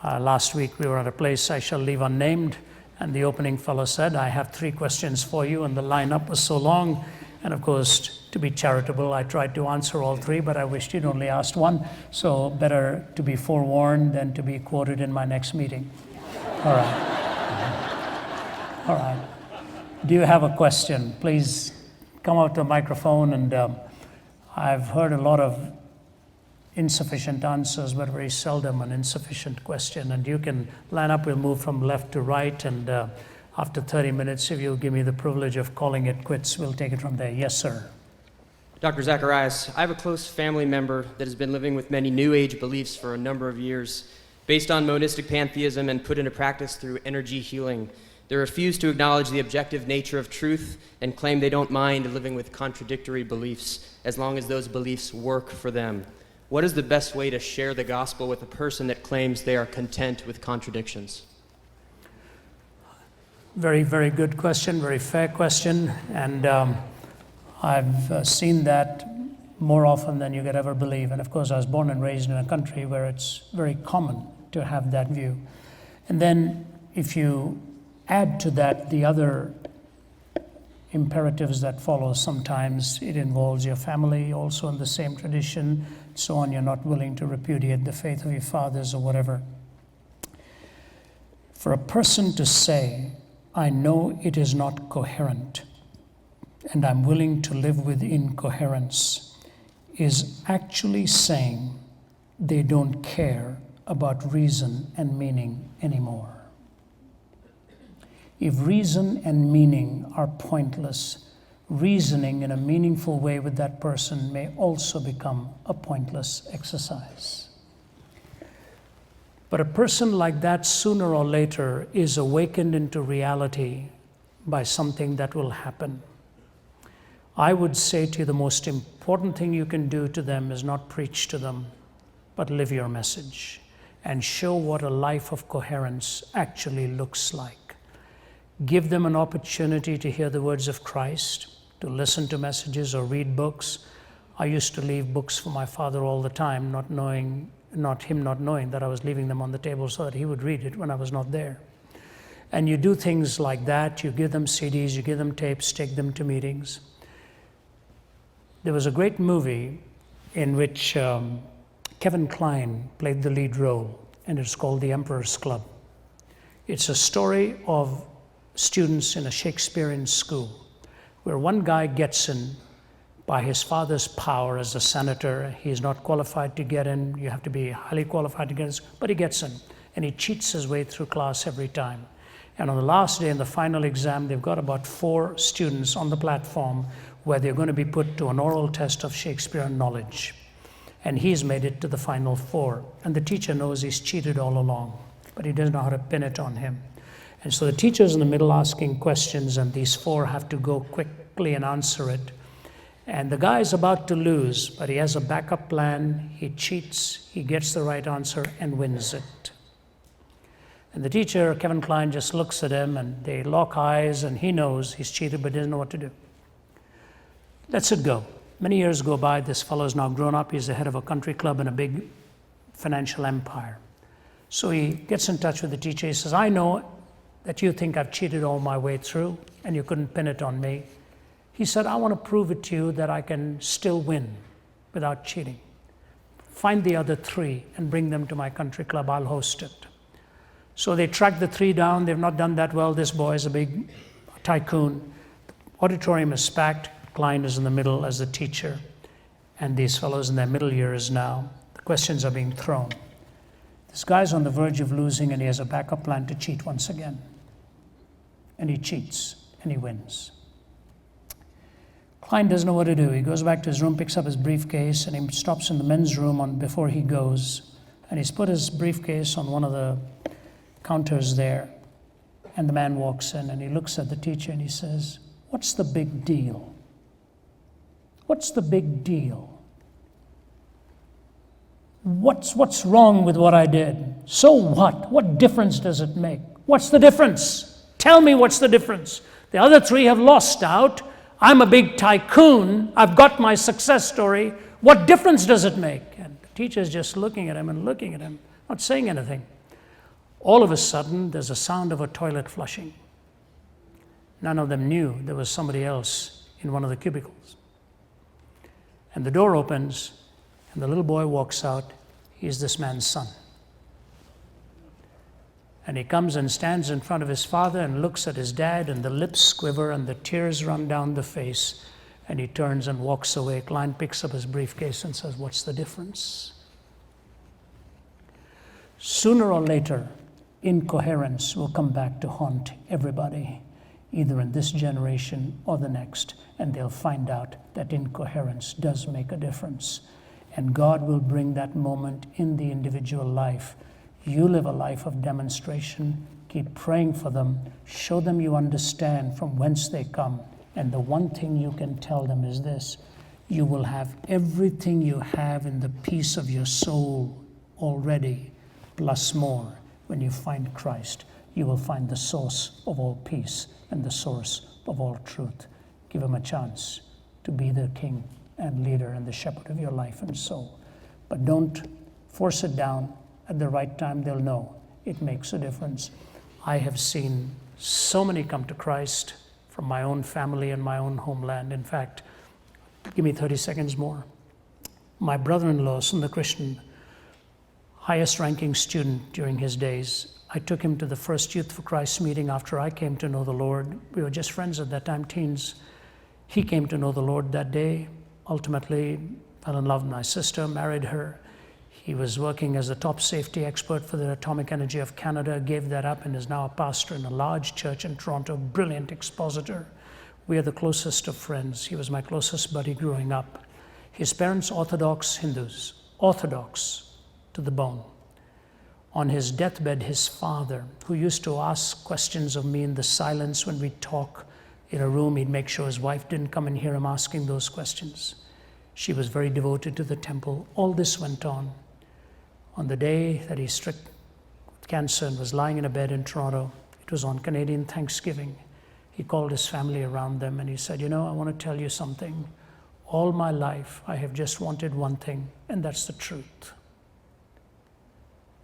Last week we were at a place I shall leave unnamed, and the opening fellow said, I have 3 questions for you, and the lineup was so long. And of course, to be charitable, I tried to answer all 3, but I wished you'd only asked 1. So better to be forewarned than to be quoted in my next meeting. All right. All right. Do you have a question? Please come out to the microphone. And I've heard a lot of insufficient answers, but very seldom an insufficient question. And you can line up. We'll move from left to right. And after 30 minutes, if you'll give me the privilege of calling it quits, we'll take it from there. Yes, sir. Dr. Zacharias, I have a close family member that has been living with many New Age beliefs for a number of years, based on monistic pantheism and put into practice through energy healing. They refuse to acknowledge the objective nature of truth and claim they don't mind living with contradictory beliefs as long as those beliefs work for them. What is the best way to share the gospel with a person that claims they are content with contradictions? Very, very good question, very fair question. And I've seen that more often than you could ever believe. And of course, I was born and raised in a country where it's very common to have that view. And then if you add to that the other imperatives that follow, sometimes it involves your family also in the same tradition, so on. You're not willing to repudiate the faith of your fathers or whatever. For a person to say, I know it is not coherent, and I'm willing to live with incoherence, is actually saying they don't care about reason and meaning anymore. If reason and meaning are pointless, reasoning in a meaningful way with that person may also become a pointless exercise. But a person like that, sooner or later, is awakened into reality by something that will happen. I would say to you, the most important thing you can do to them is not preach to them, but live your message and show what a life of coherence actually looks like. Give them an opportunity to hear the words of Christ, to listen to messages or read books. I used to leave books for my father all the time, not knowing that I was leaving them on the table so that he would read it when I was not there. And you do things like that. You give them CDs, you give them tapes, take them to meetings. There was a great movie in which Kevin Kline played the lead role, and it's called The Emperor's Club. It's a story of students in a Shakespearean school where one guy gets in by his father's power as a senator. He is not qualified to get in. You have to be highly qualified to get in, but he gets in, and he cheats his way through class every time. And on the last day in the final exam, they've got about 4 students on the platform where they're going to be put to an oral test of Shakespearean knowledge. And he's made it to the final 4. And the teacher knows he's cheated all along, but he doesn't know how to pin it on him. And so the teacher's in the middle asking questions, and these 4 have to go quickly and answer it. And the guy's about to lose, but he has a backup plan. He cheats, he gets the right answer, and wins it. And the teacher, Kevin Kline, just looks at him, and they lock eyes, and he knows he's cheated, but doesn't know what to do. Lets it go. Many years go by. This fellow's now grown up. He's the head of a country club in a big financial empire. So he gets in touch with the teacher. He says, I know that you think I've cheated all my way through and you couldn't pin it on me. He said, I want to prove it to you that I can still win without cheating. Find the other 3 and bring them to my country club. I'll host it. So they track the 3 down. They've not done that well. This boy is a big tycoon. The auditorium is packed. Klein is in the middle as the teacher. And these fellows in their middle years now. The questions are being thrown. This guy's on the verge of losing, and he has a backup plan to cheat once again. And he cheats, and he wins. Klein doesn't know what to do. He goes back to his room, picks up his briefcase, and he stops in the men's room before he goes. And he's put his briefcase on one of the counters there. And the man walks in and he looks at the teacher and he says, "What's the big deal? What's the big deal? What's wrong with what I did? So what? What difference does it make? What's the difference? Tell me what's the difference. The other three have lost out. I'm a big tycoon. I've got my success story. What difference does it make?" And the teacher's just looking at him and looking at him, not saying anything. All of a sudden, there's a sound of a toilet flushing. None of them knew there was somebody else in one of the cubicles. And the door opens, and the little boy walks out. He's this man's son. And he comes and stands in front of his father and looks at his dad, and the lips quiver and the tears run down the face. And he turns and walks away. Klein picks up his briefcase and says, "What's the difference?" Sooner or later, incoherence will come back to haunt everybody, either in this generation or the next, and they'll find out that incoherence does make a difference. And God will bring that moment in the individual life. You live a life of demonstration. Keep praying for them. Show them you understand from whence they come. And the one thing you can tell them is this: you will have everything you have in the peace of your soul already, plus more. When you find Christ, you will find the source of all peace and the source of all truth. Give him a chance to be the king and leader and the shepherd of your life and soul. But don't force it down. At the right time, they'll know it makes a difference. I have seen so many come to Christ from my own family and my own homeland. In fact, give me 30 seconds more. My brother-in-law, the Christian, highest ranking student during his days, I took him to the first Youth for Christ meeting after I came to know the Lord. We were just friends at that time, teens. He came to know the Lord that day, ultimately fell in love with my sister, married her. He was working as the top safety expert for the Atomic Energy of Canada, gave that up, and is now a pastor in a large church in Toronto, brilliant expositor. We are the closest of friends. He was my closest buddy growing up. His parents, Orthodox Hindus, Orthodox to the bone. On his deathbed, his father, who used to ask questions of me in the silence when we talk in a room, he'd make sure his wife didn't come and hear him asking those questions. She was very devoted to the temple. All this went on. On the day that he struck with cancer and was lying in a bed in Toronto, it was on Canadian Thanksgiving, he called his family around them and he said, "You know, I want to tell you something. All my life, I have just wanted one thing, and that's the truth.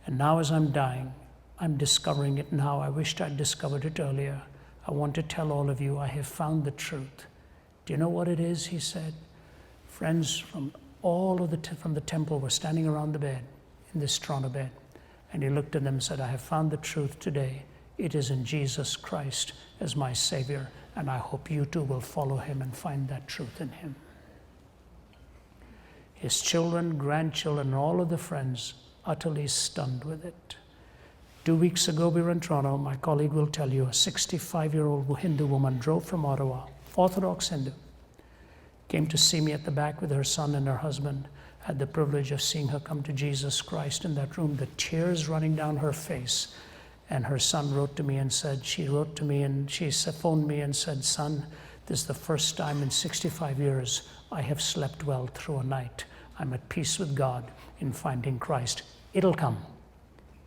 And now as I'm dying, I'm discovering it now. I wished I'd discovered it earlier. I want to tell all of you, I have found the truth. Do you know what it is?" He said. Friends from all of from the temple were standing around the bed, in this Toronto bed. And he looked at them and said, "I have found the truth today. It is in Jesus Christ as my Savior, and I hope you too will follow him and find that truth in him." His children, grandchildren, and all of the friends utterly stunned with it. 2 weeks ago, we were in Toronto. My colleague will tell you, a 65-year-old Hindu woman drove from Ottawa, Orthodox Hindu, came to see me at the back with her son and her husband. Had the privilege of seeing her come to Jesus Christ in that room, the tears running down her face. And her son wrote to me and said, she phoned me and said, "Son, this is the first time in 65 years I have slept well through a night. I'm at peace with God in finding Christ. It'll come.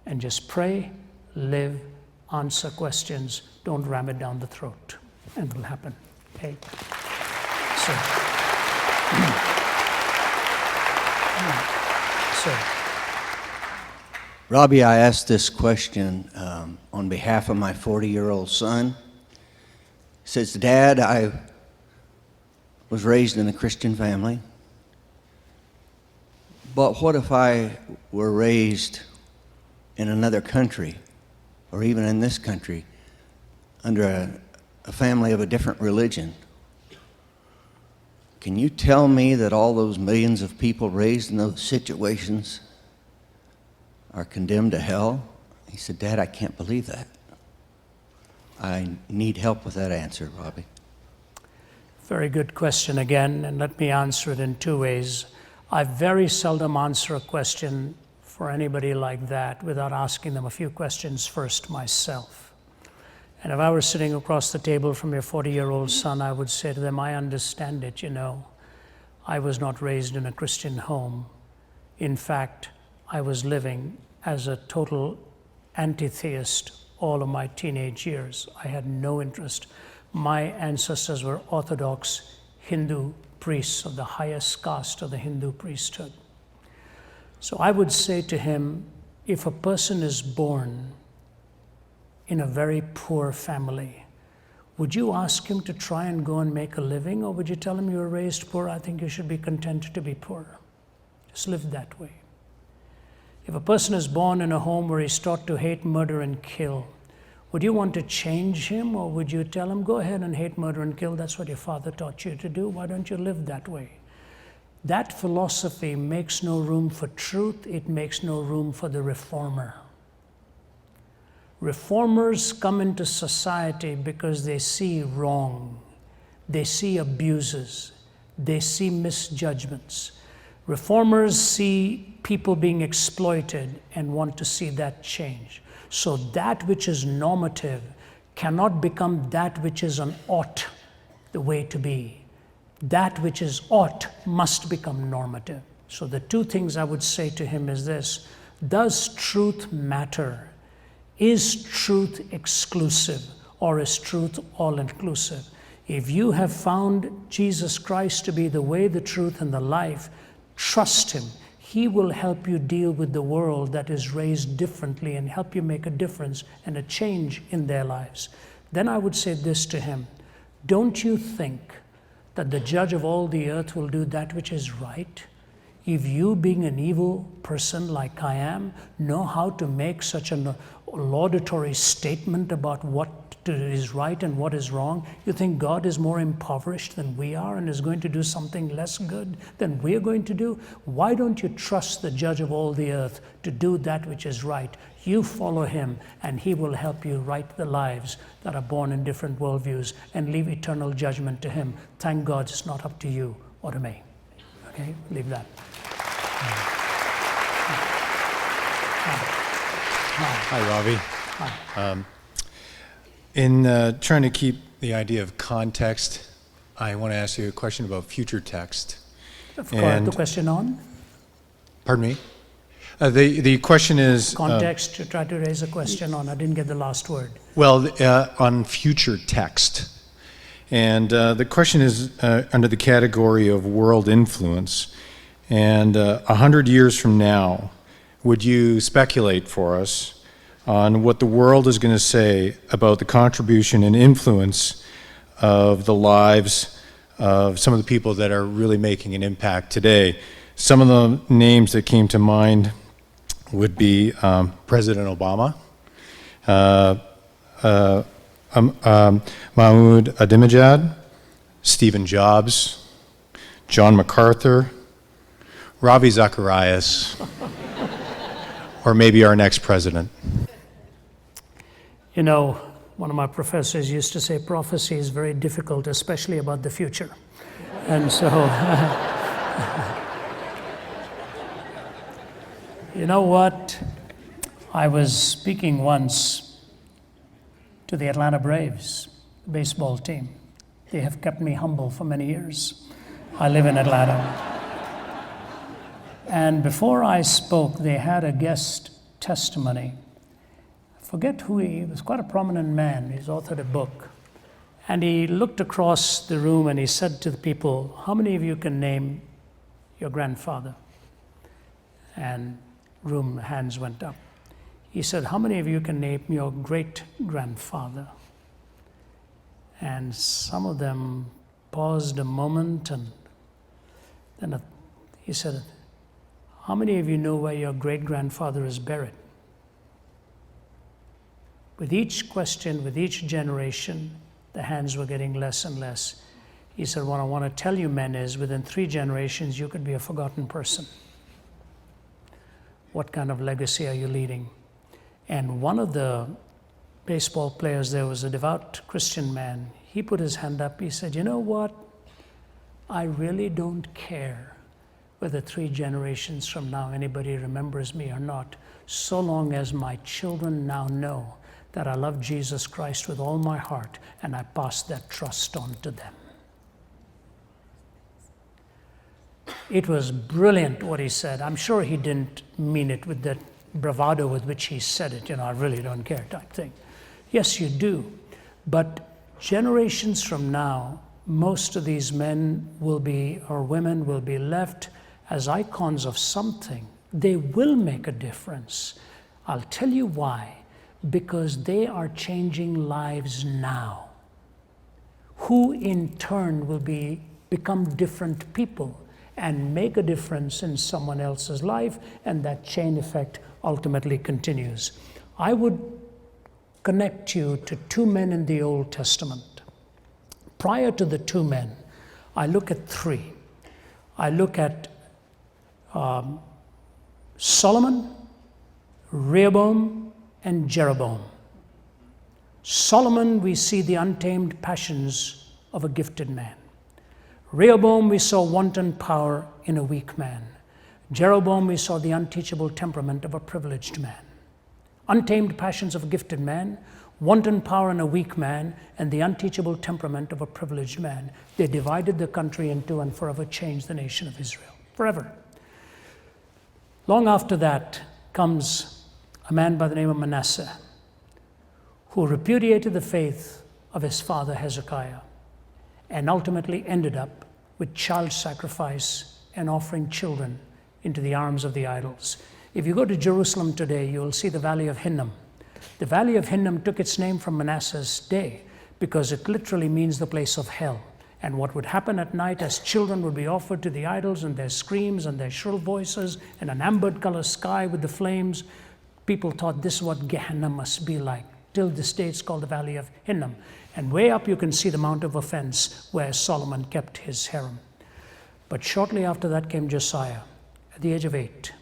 And just pray, live, answer questions. Don't ram it down the throat. And it'll happen." Okay? So. Robbie, I asked this question on behalf of my 40-year-old son. He says, "Dad, I was raised in a Christian family, but what if I were raised in another country, or even in this country, under a family of a different religion? Can you tell me that all those millions of people raised in those situations are condemned to hell?" He said, "Dad, I can't believe that. I need help with that answer, Robbie." Very good question again, and let me answer it in two ways. I very seldom answer a question for anybody like that without asking them a few questions first myself. And if I were sitting across the table from your 40-year-old son, I would say to them, I understand it, you know. I was not raised in a Christian home. In fact, I was living as a total anti-theist all of my teenage years. I had no interest. My ancestors were Orthodox Hindu priests of the highest caste of the Hindu priesthood. So I would say to him, if a person is born in a very poor family, would you ask him to try and go and make a living, or would you tell him you were raised poor? I think you should be content to be poor. Just live that way. If a person is born in a home where he's taught to hate, murder, and kill, would you want to change him, or would you tell him, go ahead and hate, murder, and kill? That's what your father taught you to do. Why don't you live that way? That philosophy makes no room for truth. It makes no room for the reformer. Reformers come into society because they see wrong. They see abuses. They see misjudgments. Reformers see people being exploited and want to see that change. So that which is normative cannot become that which is an ought, the way to be. That which is ought must become normative. So the two things I would say to him is this: does truth matter? Is truth exclusive, or is truth all-inclusive? If you have found Jesus Christ to be the way, the truth, and the life, trust him. He will help you deal with the world that is raised differently and help you make a difference and a change in their lives. Then I would say this to him: don't you think that the judge of all the earth will do that which is right? If you, being an evil person like I am, know how to make such a laudatory statement about what is right and what is wrong, you think God is more impoverished than we are and is going to do something less good than we're going to do? Why don't you trust the judge of all the earth to do that which is right? You follow him, and he will help you write the lives that are born in different worldviews and leave eternal judgment to him. Thank God it's not up to you or to me. Okay, leave that. Hi, Ravi. Hi. In trying to keep the idea of context, I want to ask you a question about future text. Of course, the question on? Pardon me? The question is... Context, you tried to raise a question on. I didn't get the last word. Well, on future text. And the question is under the category of world influence. And 100 years from now, would you speculate for us on what the world is going to say about the contribution and influence of the lives of some of the people that are really making an impact today? Some of the names that came to mind would be President Obama, Mahmoud Ahmadinejad, Stephen Jobs, John MacArthur, Ravi Zacharias, or maybe our next president. You know, one of my professors used to say prophecy is very difficult, especially about the future. And so, you know what? I was speaking once to the Atlanta Braves baseball team. They have kept me humble for many years. I live in Atlanta. And before I spoke, they had a guest testimony. I forget who he was, quite a prominent man. He's authored a book. And he looked across the room and he said to the people, how many of you can name your grandfather? And hands went up. He said, how many of you can name your great-grandfather? And some of them paused a moment, and then he said, how many of you know where your great-grandfather is buried? With each question, with each generation, the hands were getting less and less. He said, what I want to tell you, men, is within 3 generations, you could be a forgotten person. What kind of legacy are you leading? And one of the baseball players there was a devout Christian man. He put his hand up. He said, you know what? I really don't care whether 3 generations from now anybody remembers me or not, so long as my children now know that I love Jesus Christ with all my heart and I pass that trust on to them. It was brilliant what he said. I'm sure he didn't mean it with that bravado with which he said it, I really don't care type thing. Yes, you do. But generations from now, most of these men will be, or women will be left as icons of something. They will make a difference. I'll tell you why. Because they are changing lives now, who in turn will become different people and make a difference in someone else's life, and that chain effect ultimately continues. I would connect you to 2 men in the Old Testament. Prior to the 2 men, I look at 3. I look at Solomon, Rehoboam, and Jeroboam. Solomon, we see the untamed passions of a gifted man. Rehoboam, we saw wanton power in a weak man. Jeroboam, we saw the unteachable temperament of a privileged man. Untamed passions of a gifted man, wanton power in a weak man, and the unteachable temperament of a privileged man. They divided the country in 2 and forever changed the nation of Israel. Forever. Long after that comes a man by the name of Manasseh, who repudiated the faith of his father Hezekiah and ultimately ended up with child sacrifice and offering children into the arms of the idols. If you go to Jerusalem today, you will see the Valley of Hinnom. The Valley of Hinnom took its name from Manasseh's day because it literally means the place of hell. And what would happen at night as children would be offered to the idols, and their screams and their shrill voices and an amber color sky with the flames, people thought this is what Gehenna must be like. Till this day it's called the Valley of Hinnom. And way up you can see the Mount of Offense where Solomon kept his harem. But shortly after that came Josiah. At the age of 8,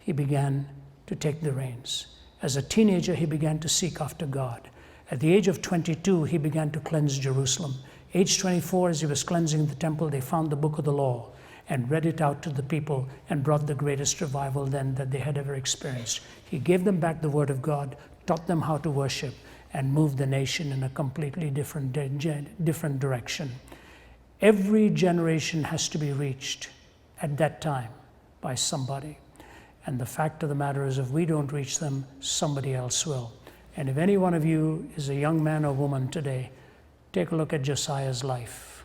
he began to take the reins. As a teenager, he began to seek after God. At the age of 22, he began to cleanse Jerusalem. Age 24, as he was cleansing the temple, they found the book of the law and read it out to the people and brought the greatest revival then that they had ever experienced. He gave them back the word of God, taught them how to worship, and moved the nation in a completely different direction. Every generation has to be reached at that time by somebody. And the fact of the matter is, if we don't reach them, somebody else will. And if any one of you is a young man or woman today, take a look at Josiah's life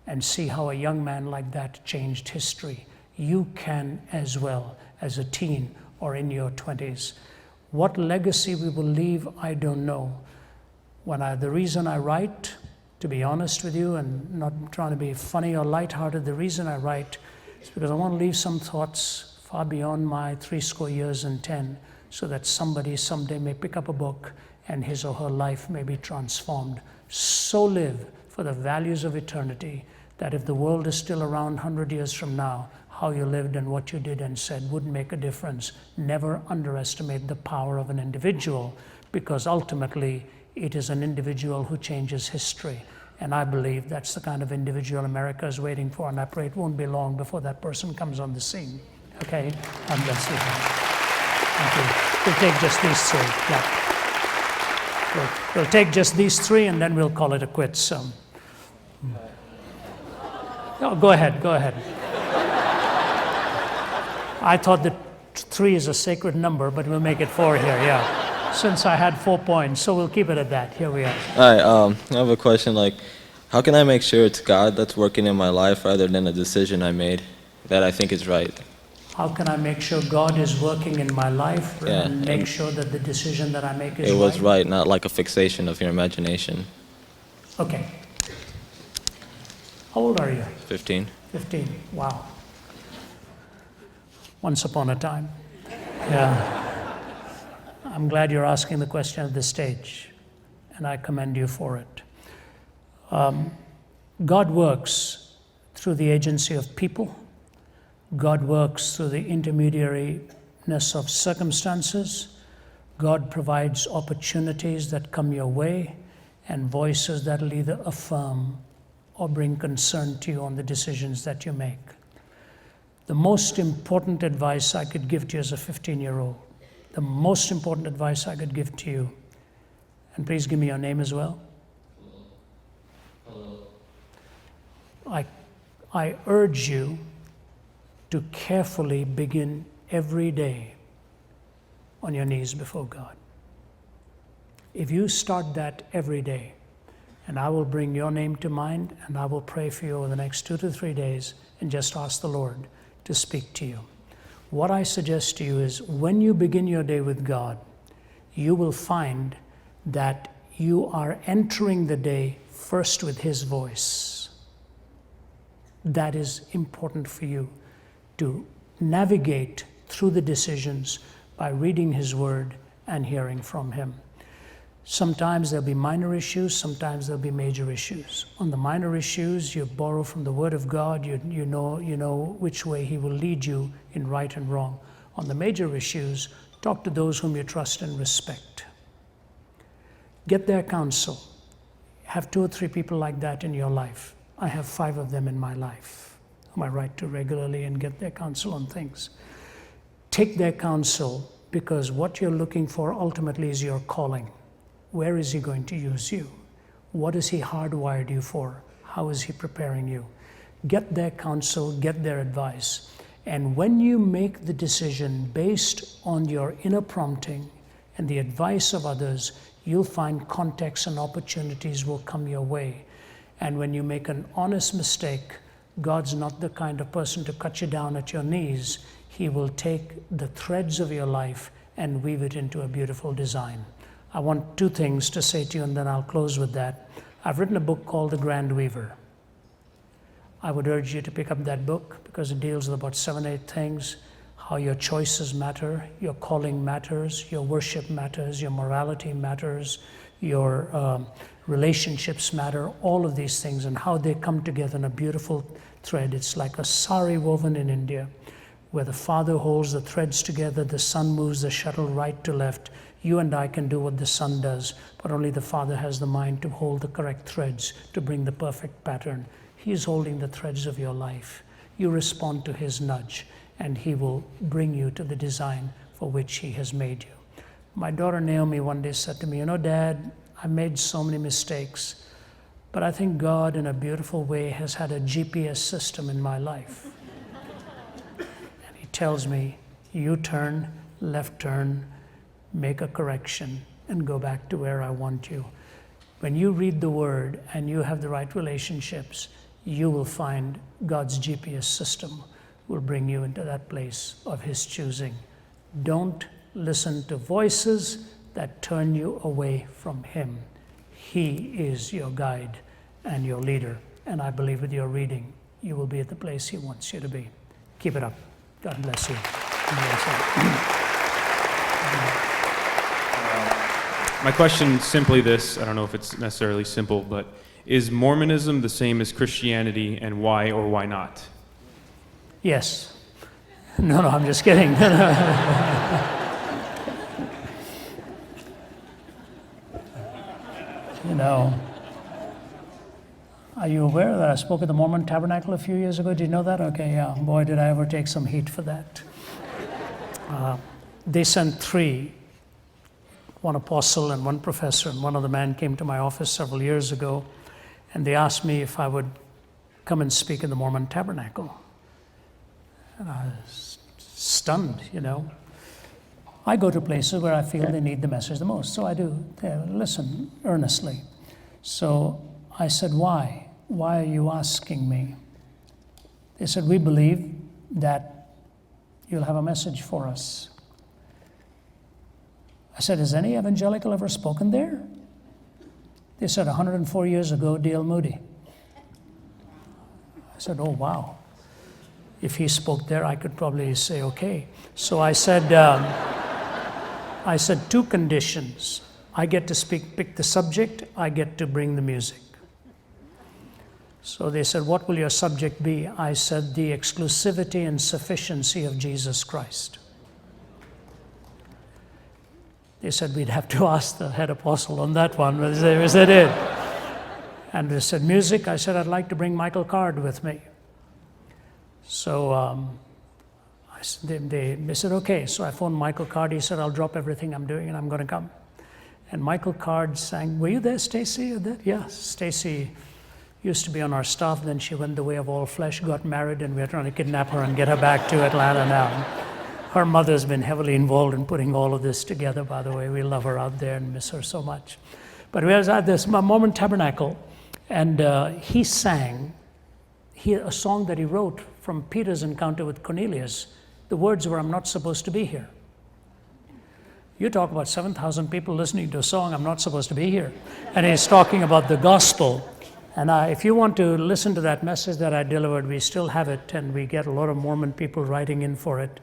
and see how a young man like that changed history. You can as well, as a teen or in your 20s. What legacy we will leave, I don't know. The reason I write, to be honest with you, and not trying to be funny or lighthearted, the reason I write is because I want to leave some thoughts far beyond my 80 years and 10, so that somebody someday may pick up a book and his or her life may be transformed. So live for the values of eternity, that if the world is still around 100 years from now, how you lived and what you did and said would make a difference. Never underestimate the power of an individual, because ultimately it is an individual who changes history. And I believe that's the kind of individual America is waiting for, and I pray it won't be long before that person comes on the scene. Okay? God bless you. Thank you. We'll take just these 3. Yeah. We'll take just these 3 and then we'll call it a quits. No, go ahead. I thought that 3 is a sacred number, but we'll make it 4 here, yeah. Since I had 4 points, so we'll keep it at that. Here we are. All right, I have a question, how can I make sure it's God that's working in my life rather than a decision I made that I think is right? How can I make sure God is working in my life and make sure that the decision that I make is right? It was right, not like a fixation of your imagination. Okay. How old are you? 15. 15, wow. Once upon a time. Yeah. I'm glad you're asking the question at this stage, and I commend you for it. God works through the agency of people. God works through the intermediariness of circumstances. God provides opportunities that come your way and voices that will either affirm or bring concern to you on the decisions that you make. The most important advice I could give to you as a 15-year-old, the most important advice I could give to you, and please give me your name as well. I urge you to carefully begin every day on your knees before God. If you start that every day, and I will bring your name to mind, and I will pray for you over the next 2 to 3 days and just ask the Lord to speak to you. What I suggest to you is when you begin your day with God, you will find that you are entering the day first with His voice. That is important for you to navigate through the decisions by reading His Word and hearing from Him. Sometimes there'll be minor issues, sometimes there'll be major issues. On the minor issues, you borrow from the Word of God, you know which way He will lead you in right and wrong. On the major issues, talk to those whom you trust and respect. Get their counsel. Have 2 or 3 people like that in your life. I have 5 of them in my life, whom I write to regularly and get their counsel on things. Take their counsel, because what you're looking for ultimately is your calling. Where is He going to use you? What has He hardwired you for? How is He preparing you? Get their counsel, get their advice. And when you make the decision based on your inner prompting and the advice of others, you'll find contexts and opportunities will come your way. And when you make an honest mistake, God's not the kind of person to cut you down at your knees. He will take the threads of your life and weave it into a beautiful design. I want 2 things to say to you, and then I'll close with that. I've written a book called The Grand Weaver. I would urge you to pick up that book because it deals with about 7, 8 things. How your choices matter, your calling matters, your worship matters, your morality matters, your relationships matter, all of these things, and how they come together in a beautiful thread. It's like a sari woven in India, where the Father holds the threads together, the Son moves the shuttle right to left. You and I can do what the Son does, but only the Father has the mind to hold the correct threads to bring the perfect pattern. He's holding the threads of your life. You respond to His nudge, and He will bring you to the design for which He has made you. My daughter Naomi one day said to me, Dad, I made so many mistakes, but I think God in a beautiful way has had a GPS system in my life. And He tells me, you turn, left turn, make a correction, and go back to where I want you. When you read the Word and you have the right relationships, you will find God's GPS system will bring you into that place of His choosing. Don't listen to voices that turn you away from Him. He is your guide and your leader, and I believe with your reading, you will be at the place He wants you to be. Keep it up. God bless you. My question is simply this. I don't know if it's necessarily simple, but is Mormonism the same as Christianity, and why or why not? Yes. No, I'm just kidding. Are you aware that I spoke at the Mormon Tabernacle a few years ago? Did you know that? Okay, yeah. Boy, did I ever take some heat for that. They sent 3, 1 apostle and 1 professor, and one of the men came to my office several years ago, and they asked me if I would come and speak in the Mormon Tabernacle. And I was stunned, I go to places where I feel they need the message the most, so I do. They listen earnestly. So I said, why? Why are you asking me? They said, we believe that you'll have a message for us. I said, has any evangelical ever spoken there? They said, 104 years ago, D.L. Moody. I said, oh, wow. If he spoke there, I could probably say, okay. So I said, 2 conditions. I get to pick the subject, I get to bring the music. So they said, what will your subject be? I said, the exclusivity and sufficiency of Jesus Christ. They said, we'd have to ask the head apostle on that one, but they did. And they said, music? I said, I'd like to bring Michael Card with me. So They said, okay. So I phoned Michael Card. He said, I'll drop everything I'm doing and I'm going to come. And Michael Card sang, were you there, Stacy? Yeah, Stacy used to be on our staff. Then she went the way of all flesh, got married, and we're trying to kidnap her and get her back to Atlanta now. Her mother's been heavily involved in putting all of this together, by the way. We love her out there and miss her so much. But we was at this Mormon Tabernacle, and he sang a song that he wrote from Peter's encounter with Cornelius. The words were, I'm not supposed to be here. You talk about 7,000 people listening to a song, I'm not supposed to be here. And he's talking about the gospel. And if you want to listen to that message that I delivered, we still have it, and we get a lot of Mormon people writing in for it.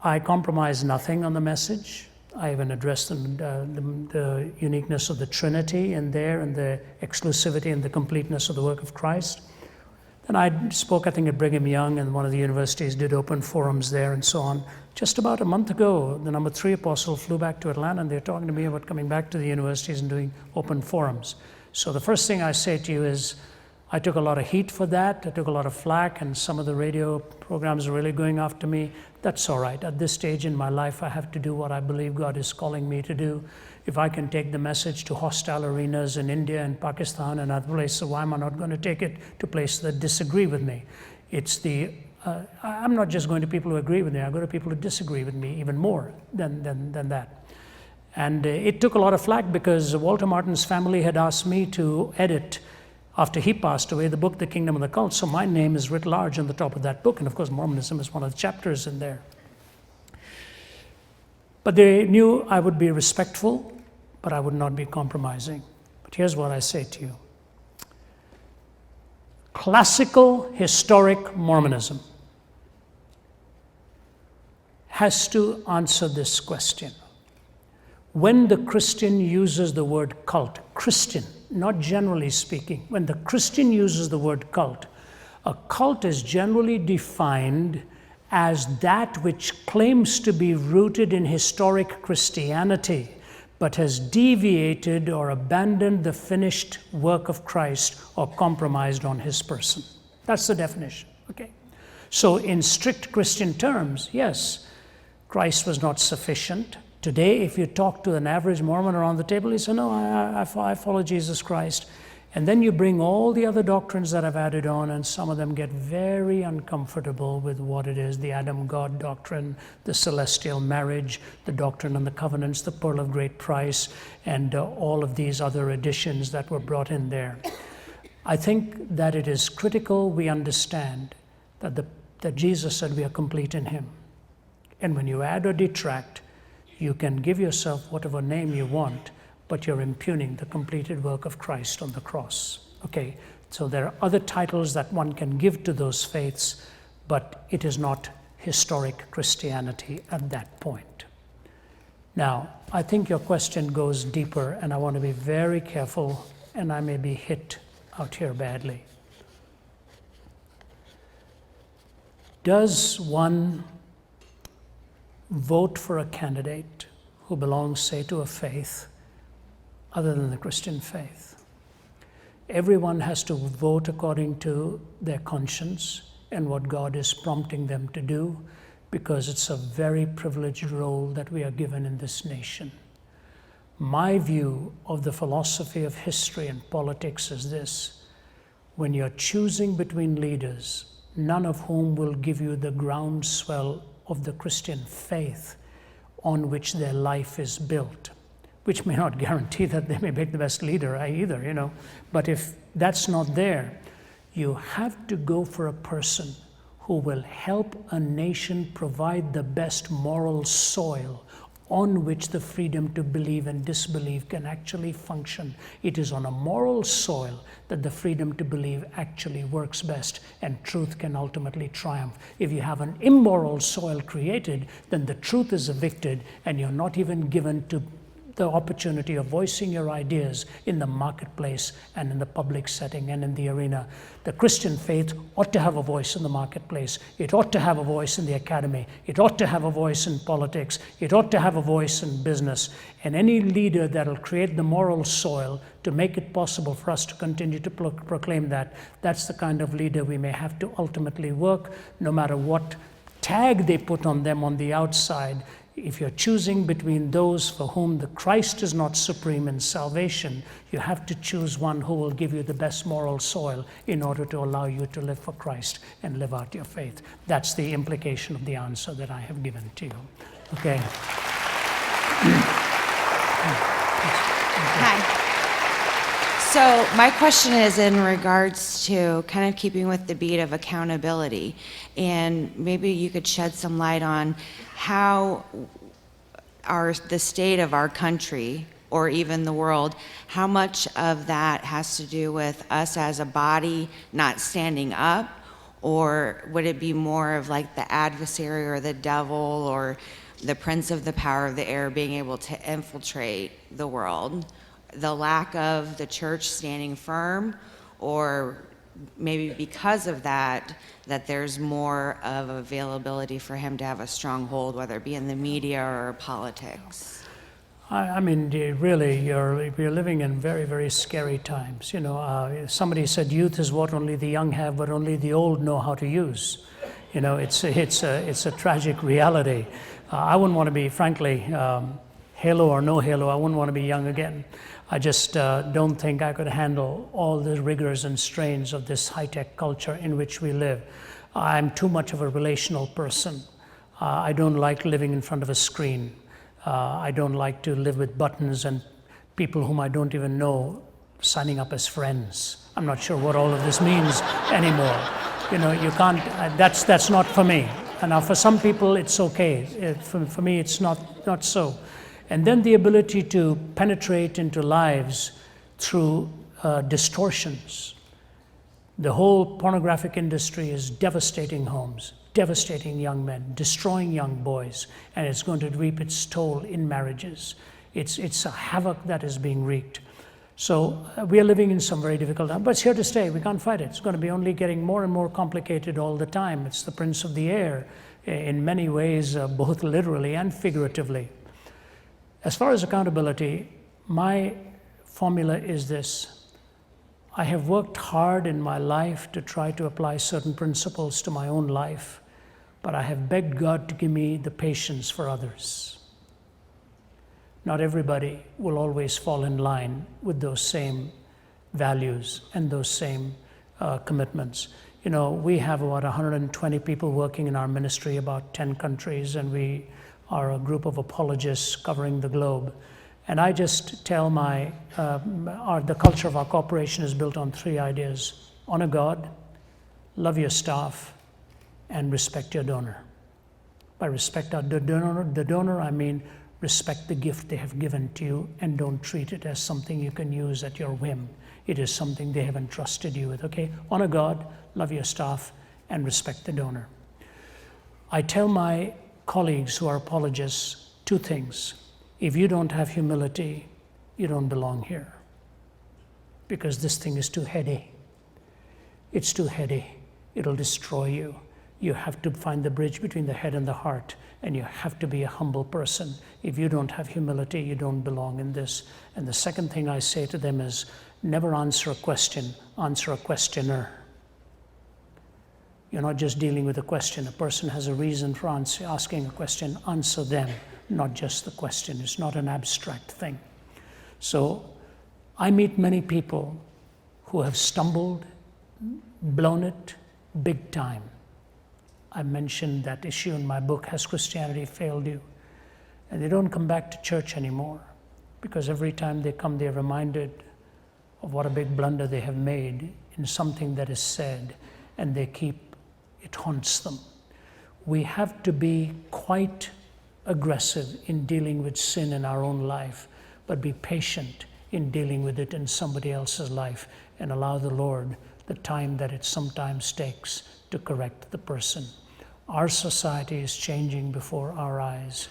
I compromise nothing on the message. I even addressed the uniqueness of the Trinity in there, and the exclusivity and the completeness of the work of Christ. Then I spoke, I think, at Brigham Young, and one of the universities did open forums there and so on. Just about a month ago, the number 3 apostle flew back to Atlanta, and they're talking to me about coming back to the universities and doing open forums. So the first thing I say to you is, I took a lot of heat for that. I took a lot of flack, and some of the radio programs are really going after me. That's all right. At this stage in my life, I have to do what I believe God is calling me to do. If I can take the message to hostile arenas in India and Pakistan and other places, why am I not going to take it to places that disagree with me? I'm not just going to people who agree with me. I go to people who disagree with me even more than that. And it took a lot of flack because Walter Martin's family had asked me to edit, after he passed away, the book, The Kingdom of the Cult. So my name is writ large on the top of that book. And of course, Mormonism is one of the chapters in there. But they knew I would be respectful, but I would not be compromising. But here's what I say to you. Classical historic Mormonism has to answer this question. When the Christian uses the word cult, Christian, not generally speaking, when the Christian uses the word cult, a cult is generally defined as that which claims to be rooted in historic Christianity, but has deviated or abandoned the finished work of Christ or compromised on his person. That's the definition, okay? So in strict Christian terms, yes, Christ was not sufficient. Today, if you talk to an average Mormon around the table, he says, no, I follow Jesus Christ. And then you bring all the other doctrines that I've added on, and some of them get very uncomfortable with what it is, the Adam-God doctrine, the celestial marriage, the doctrine on the covenants, the pearl of great price, and all of these other additions that were brought in there. I think that it is critical we understand that Jesus said we are complete in him. And when you add or detract, you can give yourself whatever name you want, but you're impugning the completed work of Christ on the cross. Okay, so there are other titles that one can give to those faiths, but it is not historic Christianity at that point. Now, I think your question goes deeper, and I want to be very careful, and I may be hit out here badly. Does one vote for a candidate who belongs, say, to a faith other than the Christian faith? Everyone has to vote according to their conscience and what God is prompting them to do, because it's a very privileged role that we are given in this nation. My view of the philosophy of history and politics is this: when you're choosing between leaders, none of whom will give you the groundswell of the Christian faith on which their life is built, which may not guarantee that they may make the best leader either, But if that's not there, you have to go for a person who will help a nation provide the best moral soil on which the freedom to believe and disbelieve can actually function. It is on a moral soil that the freedom to believe actually works best, and truth can ultimately triumph. If you have an immoral soil created, then the truth is evicted, and you're not even given to the opportunity of voicing your ideas in the marketplace and in the public setting and in the arena. The Christian faith ought to have a voice in the marketplace. It ought to have a voice in the academy. It ought to have a voice in politics. It ought to have a voice in business. And any leader that will create the moral soil to make it possible for us to continue to proclaim that, that's the kind of leader we may have to ultimately work, no matter what tag they put on them on the outside. If you're choosing between those for whom the Christ is not supreme in salvation, you have to choose one who will give you the best moral soil in order to allow you to live for Christ and live out your faith. That's the implication of the answer that I have given to you. Okay. Hi. So my question is in regards to kind of keeping with the beat of accountability, and maybe you could shed some light on how the state of our country, or even the world, how much of that has to do with us as a body not standing up, or would it be more of like the adversary or the devil or the prince of the power of the air being able to infiltrate the world? The lack of the church standing firm, or maybe because of that there's more of availability for him to have a stronghold, whether it be in the media or politics? I mean, really, we're living in very, very scary times. You know, somebody said youth is what only the young have, but only the old know how to use. You know, it's a tragic reality. I wouldn't want to be, frankly, halo or no halo, I wouldn't want to be young again. I just don't think I could handle all the rigors and strains of this high-tech culture in which we live. I'm too much of a relational person. I don't like living in front of a screen. I don't like to live with buttons and people whom I don't even know signing up as friends. I'm not sure what all of this means anymore. You know, you can't, that's not for me. And now for some people it's okay. For me it's not so. And then the ability to penetrate into lives through distortions. The whole pornographic industry is devastating homes, devastating young men, destroying young boys, and it's going to reap its toll in marriages. It's a havoc that is being wreaked. So we are living in some very difficult times, but it's here to stay. We can't fight it. It's going to be only getting more and more complicated all the time. It's the prince of the air in many ways, both literally and figuratively. As far as accountability, my formula is this. I have worked hard in my life to try to apply certain principles to my own life, but I have begged God to give me the patience for others. Not everybody will always fall in line with those same values and those same commitments. You know, we have about 120 people working in our ministry, about 10 countries, and we are a group of apologists covering the globe. And I just tell the culture of our corporation is built on 3 ideas: honor God, love your staff, and respect your donor. By respect the donor, I mean respect the gift they have given to you and don't treat it as something you can use at your whim. It is something they have entrusted you with, okay? Honor God, love your staff, and respect the donor. I tell my colleagues who are apologists 2 things. If you don't have humility, you don't belong here, because this thing is too heady. It's too heady. It'll destroy you. You have to find the bridge between the head and the heart, and you have to be a humble person. If you don't have humility, you don't belong in this. And the second thing I say to them is, never answer a question, answer a questioner. You're not just dealing with a question. A person has a reason for asking a question. Answer them, not just the question. It's not an abstract thing. So I meet many people who have stumbled, blown it big time. I mentioned that issue in my book, Has Christianity Failed You? And they don't come back to church anymore, because every time they come, they're reminded of what a big blunder they have made in something that is said, and it haunts them. We have to be quite aggressive in dealing with sin in our own life, but be patient in dealing with it in somebody else's life, and allow the Lord the time that it sometimes takes to correct the person. Our society is changing before our eyes.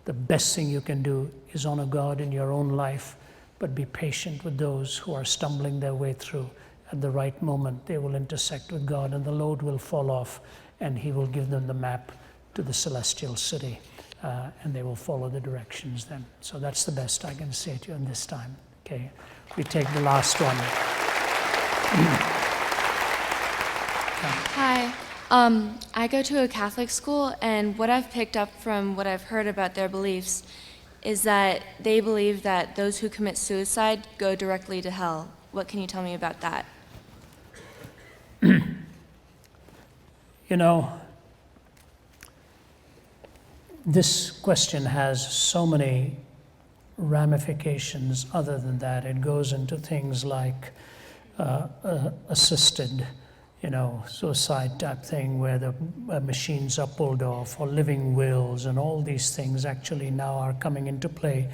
The best thing you can do is honor God in your own life, but be patient with those who are stumbling their way through. At the right moment, they will intersect with God, and the load will fall off, and He will give them the map to the celestial city, and they will follow the directions then. So that's the best I can say to you in this time. Okay, we take the last one. Hi. I go to a Catholic school, and what I've picked up from what I've heard about their beliefs is that they believe that those who commit suicide go directly to hell. What can you tell me about that? You know, this question has so many ramifications other than that. It goes into things like assisted, suicide type thing where the machines are pulled off, or living wills, and all these things actually now are coming into play.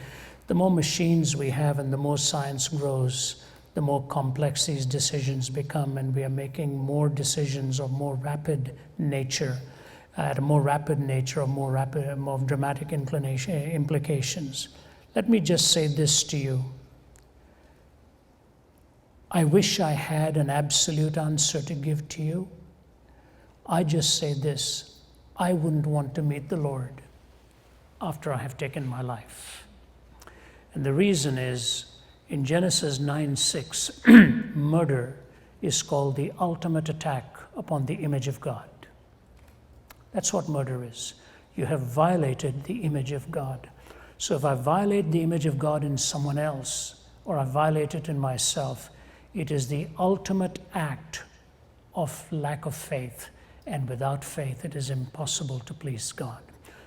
The more machines we have and the more science grows, the more complex these decisions become, and we are making more decisions of more rapid nature, at a more rapid nature, or more dramatic implications. Let me just say this to you. I wish I had an absolute answer to give to you. I just say this: I wouldn't want to meet the Lord after I have taken my life. And the reason is, in Genesis 9:6, murder is called the ultimate attack upon the image of God. That's what murder is. You have violated the image of God. So if I violate the image of God in someone else, or I violate it in myself, it is the ultimate act of lack of faith. And without faith, it is impossible to please God.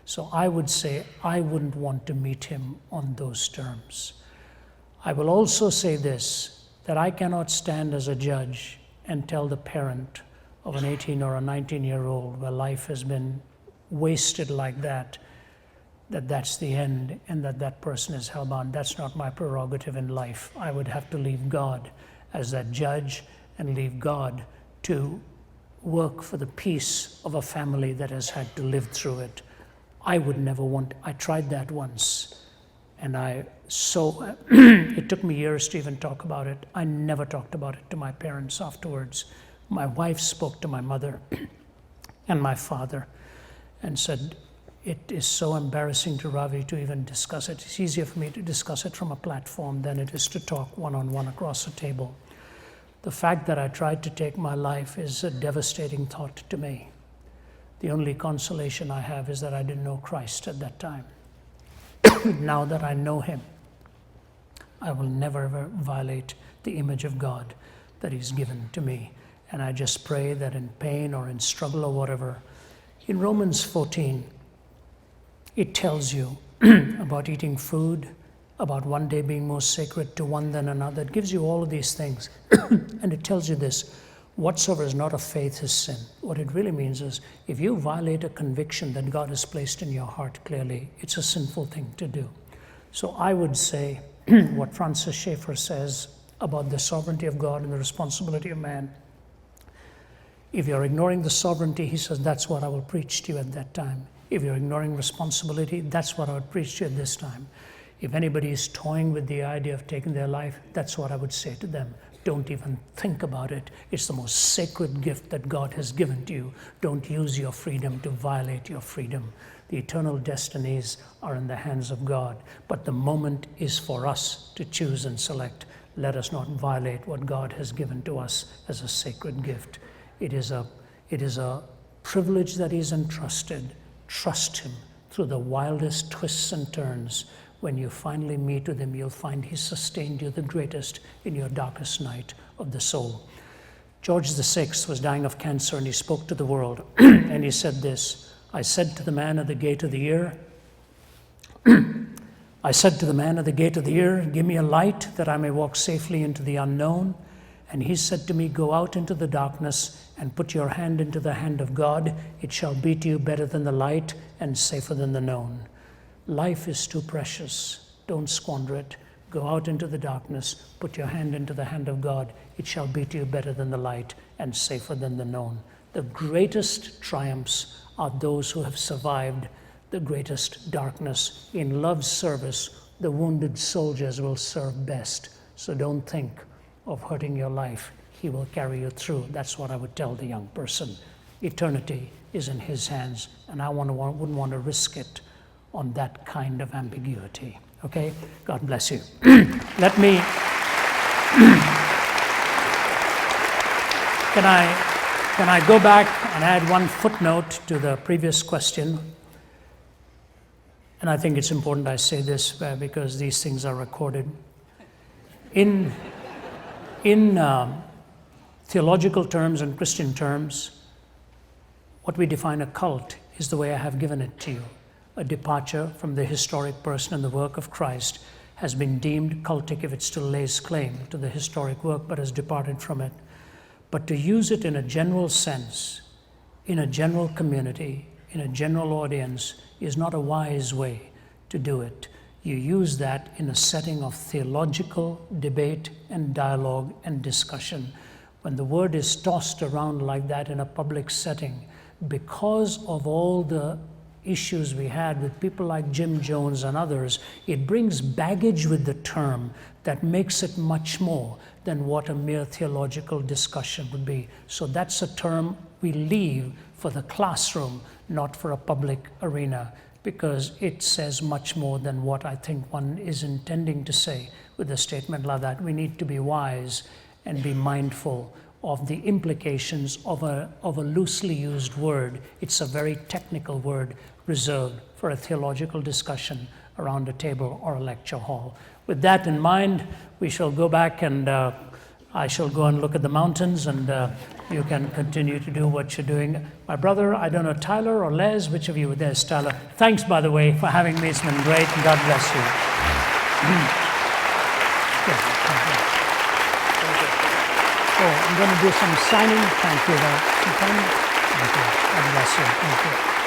So I would say I wouldn't want to meet him on those terms. I will also say this, that I cannot stand as a judge and tell the parent of an 18 or a 19-year-old where life has been wasted like that, that's the end and that person is hellbound. That's not my prerogative in life. I would have to leave God as that judge and leave God to work for the peace of a family that has had to live through it. I would never want, I tried that once. And it took me years to even talk about it. I never talked about it to my parents afterwards. My wife spoke to my mother and my father and said, it is so embarrassing to Ravi to even discuss it. It's easier for me to discuss it from a platform than it is to talk one-on-one across a table. The fact that I tried to take my life is a devastating thought to me. The only consolation I have is that I didn't know Christ at that time. Now that I know him, I will never ever violate the image of God that he's given to me. And I just pray that in pain or in struggle or whatever, in Romans 14, it tells you about eating food, about one day being more sacred to one than another. It gives you all of these things. And it tells you this: whatsoever is not of faith is sin. What it really means is, if you violate a conviction that God has placed in your heart clearly, it's a sinful thing to do. So I would say what Francis Schaeffer says about the sovereignty of God and the responsibility of man. If you're ignoring the sovereignty, he says, that's what I will preach to you at that time. If you're ignoring responsibility, that's what I would preach to you at this time. If anybody is toying with the idea of taking their life, that's what I would say to them. Don't even think about it. It's the most sacred gift that God has given to you. Don't use your freedom to violate your freedom. The eternal destinies are in the hands of God, but the moment is for us to choose and select. Let us not violate what God has given to us as a sacred gift. It is a privilege that is entrusted. Trust him through the wildest twists and turns. When you finally meet with him, you'll find he sustained you the greatest in your darkest night of the soul. George VI was dying of cancer, and he spoke to the world, and he said this: I said to the man at the gate of the ear, give me a light that I may walk safely into the unknown. And he said to me, go out into the darkness and put your hand into the hand of God. It shall be to you better than the light and safer than the known. Life is too precious. Don't squander it. Go out into the darkness, put your hand into the hand of God. It shall be to you better than the light and safer than the known. The greatest triumphs are those who have survived the greatest darkness. In love's service, the wounded soldiers will serve best. So don't think of hurting your life. He will carry you through. That's what I would tell the young person. Eternity is in his hands, and I wouldn't want to risk it on that kind of ambiguity. Okay? God bless you. Let me... Can I go back and add one footnote to the previous question? And I think it's important I say this because these things are recorded. In theological terms and Christian terms, what we define a cult is the way I have given it to you. A departure from the historic person and the work of Christ has been deemed cultic if it still lays claim to the historic work but has departed from it. But to use it in a general sense, in a general community, in a general audience, is not a wise way to do it. You use that in a setting of theological debate and dialogue and discussion. When the word is tossed around like that in a public setting, because of all the issues we had with people like Jim Jones and others, it brings baggage with the term that makes it much more than what a mere theological discussion would be. So that's a term we leave for the classroom, not for a public arena, because it says much more than what I think one is intending to say with a statement like that. We need to be wise and be mindful of the implications of a loosely used word. It's a very technical word reserved for a theological discussion around a table or a lecture hall. With that in mind, we shall go back and I shall go and look at the mountains, and you can continue to do what you're doing. My brother, I don't know, Tyler or Les, which of you? There's Tyler. Thanks, by the way, for having me. It's been great, and God bless you. Oh, I'm going to do some signing. Thank you. Thank you. God bless you. Thank you.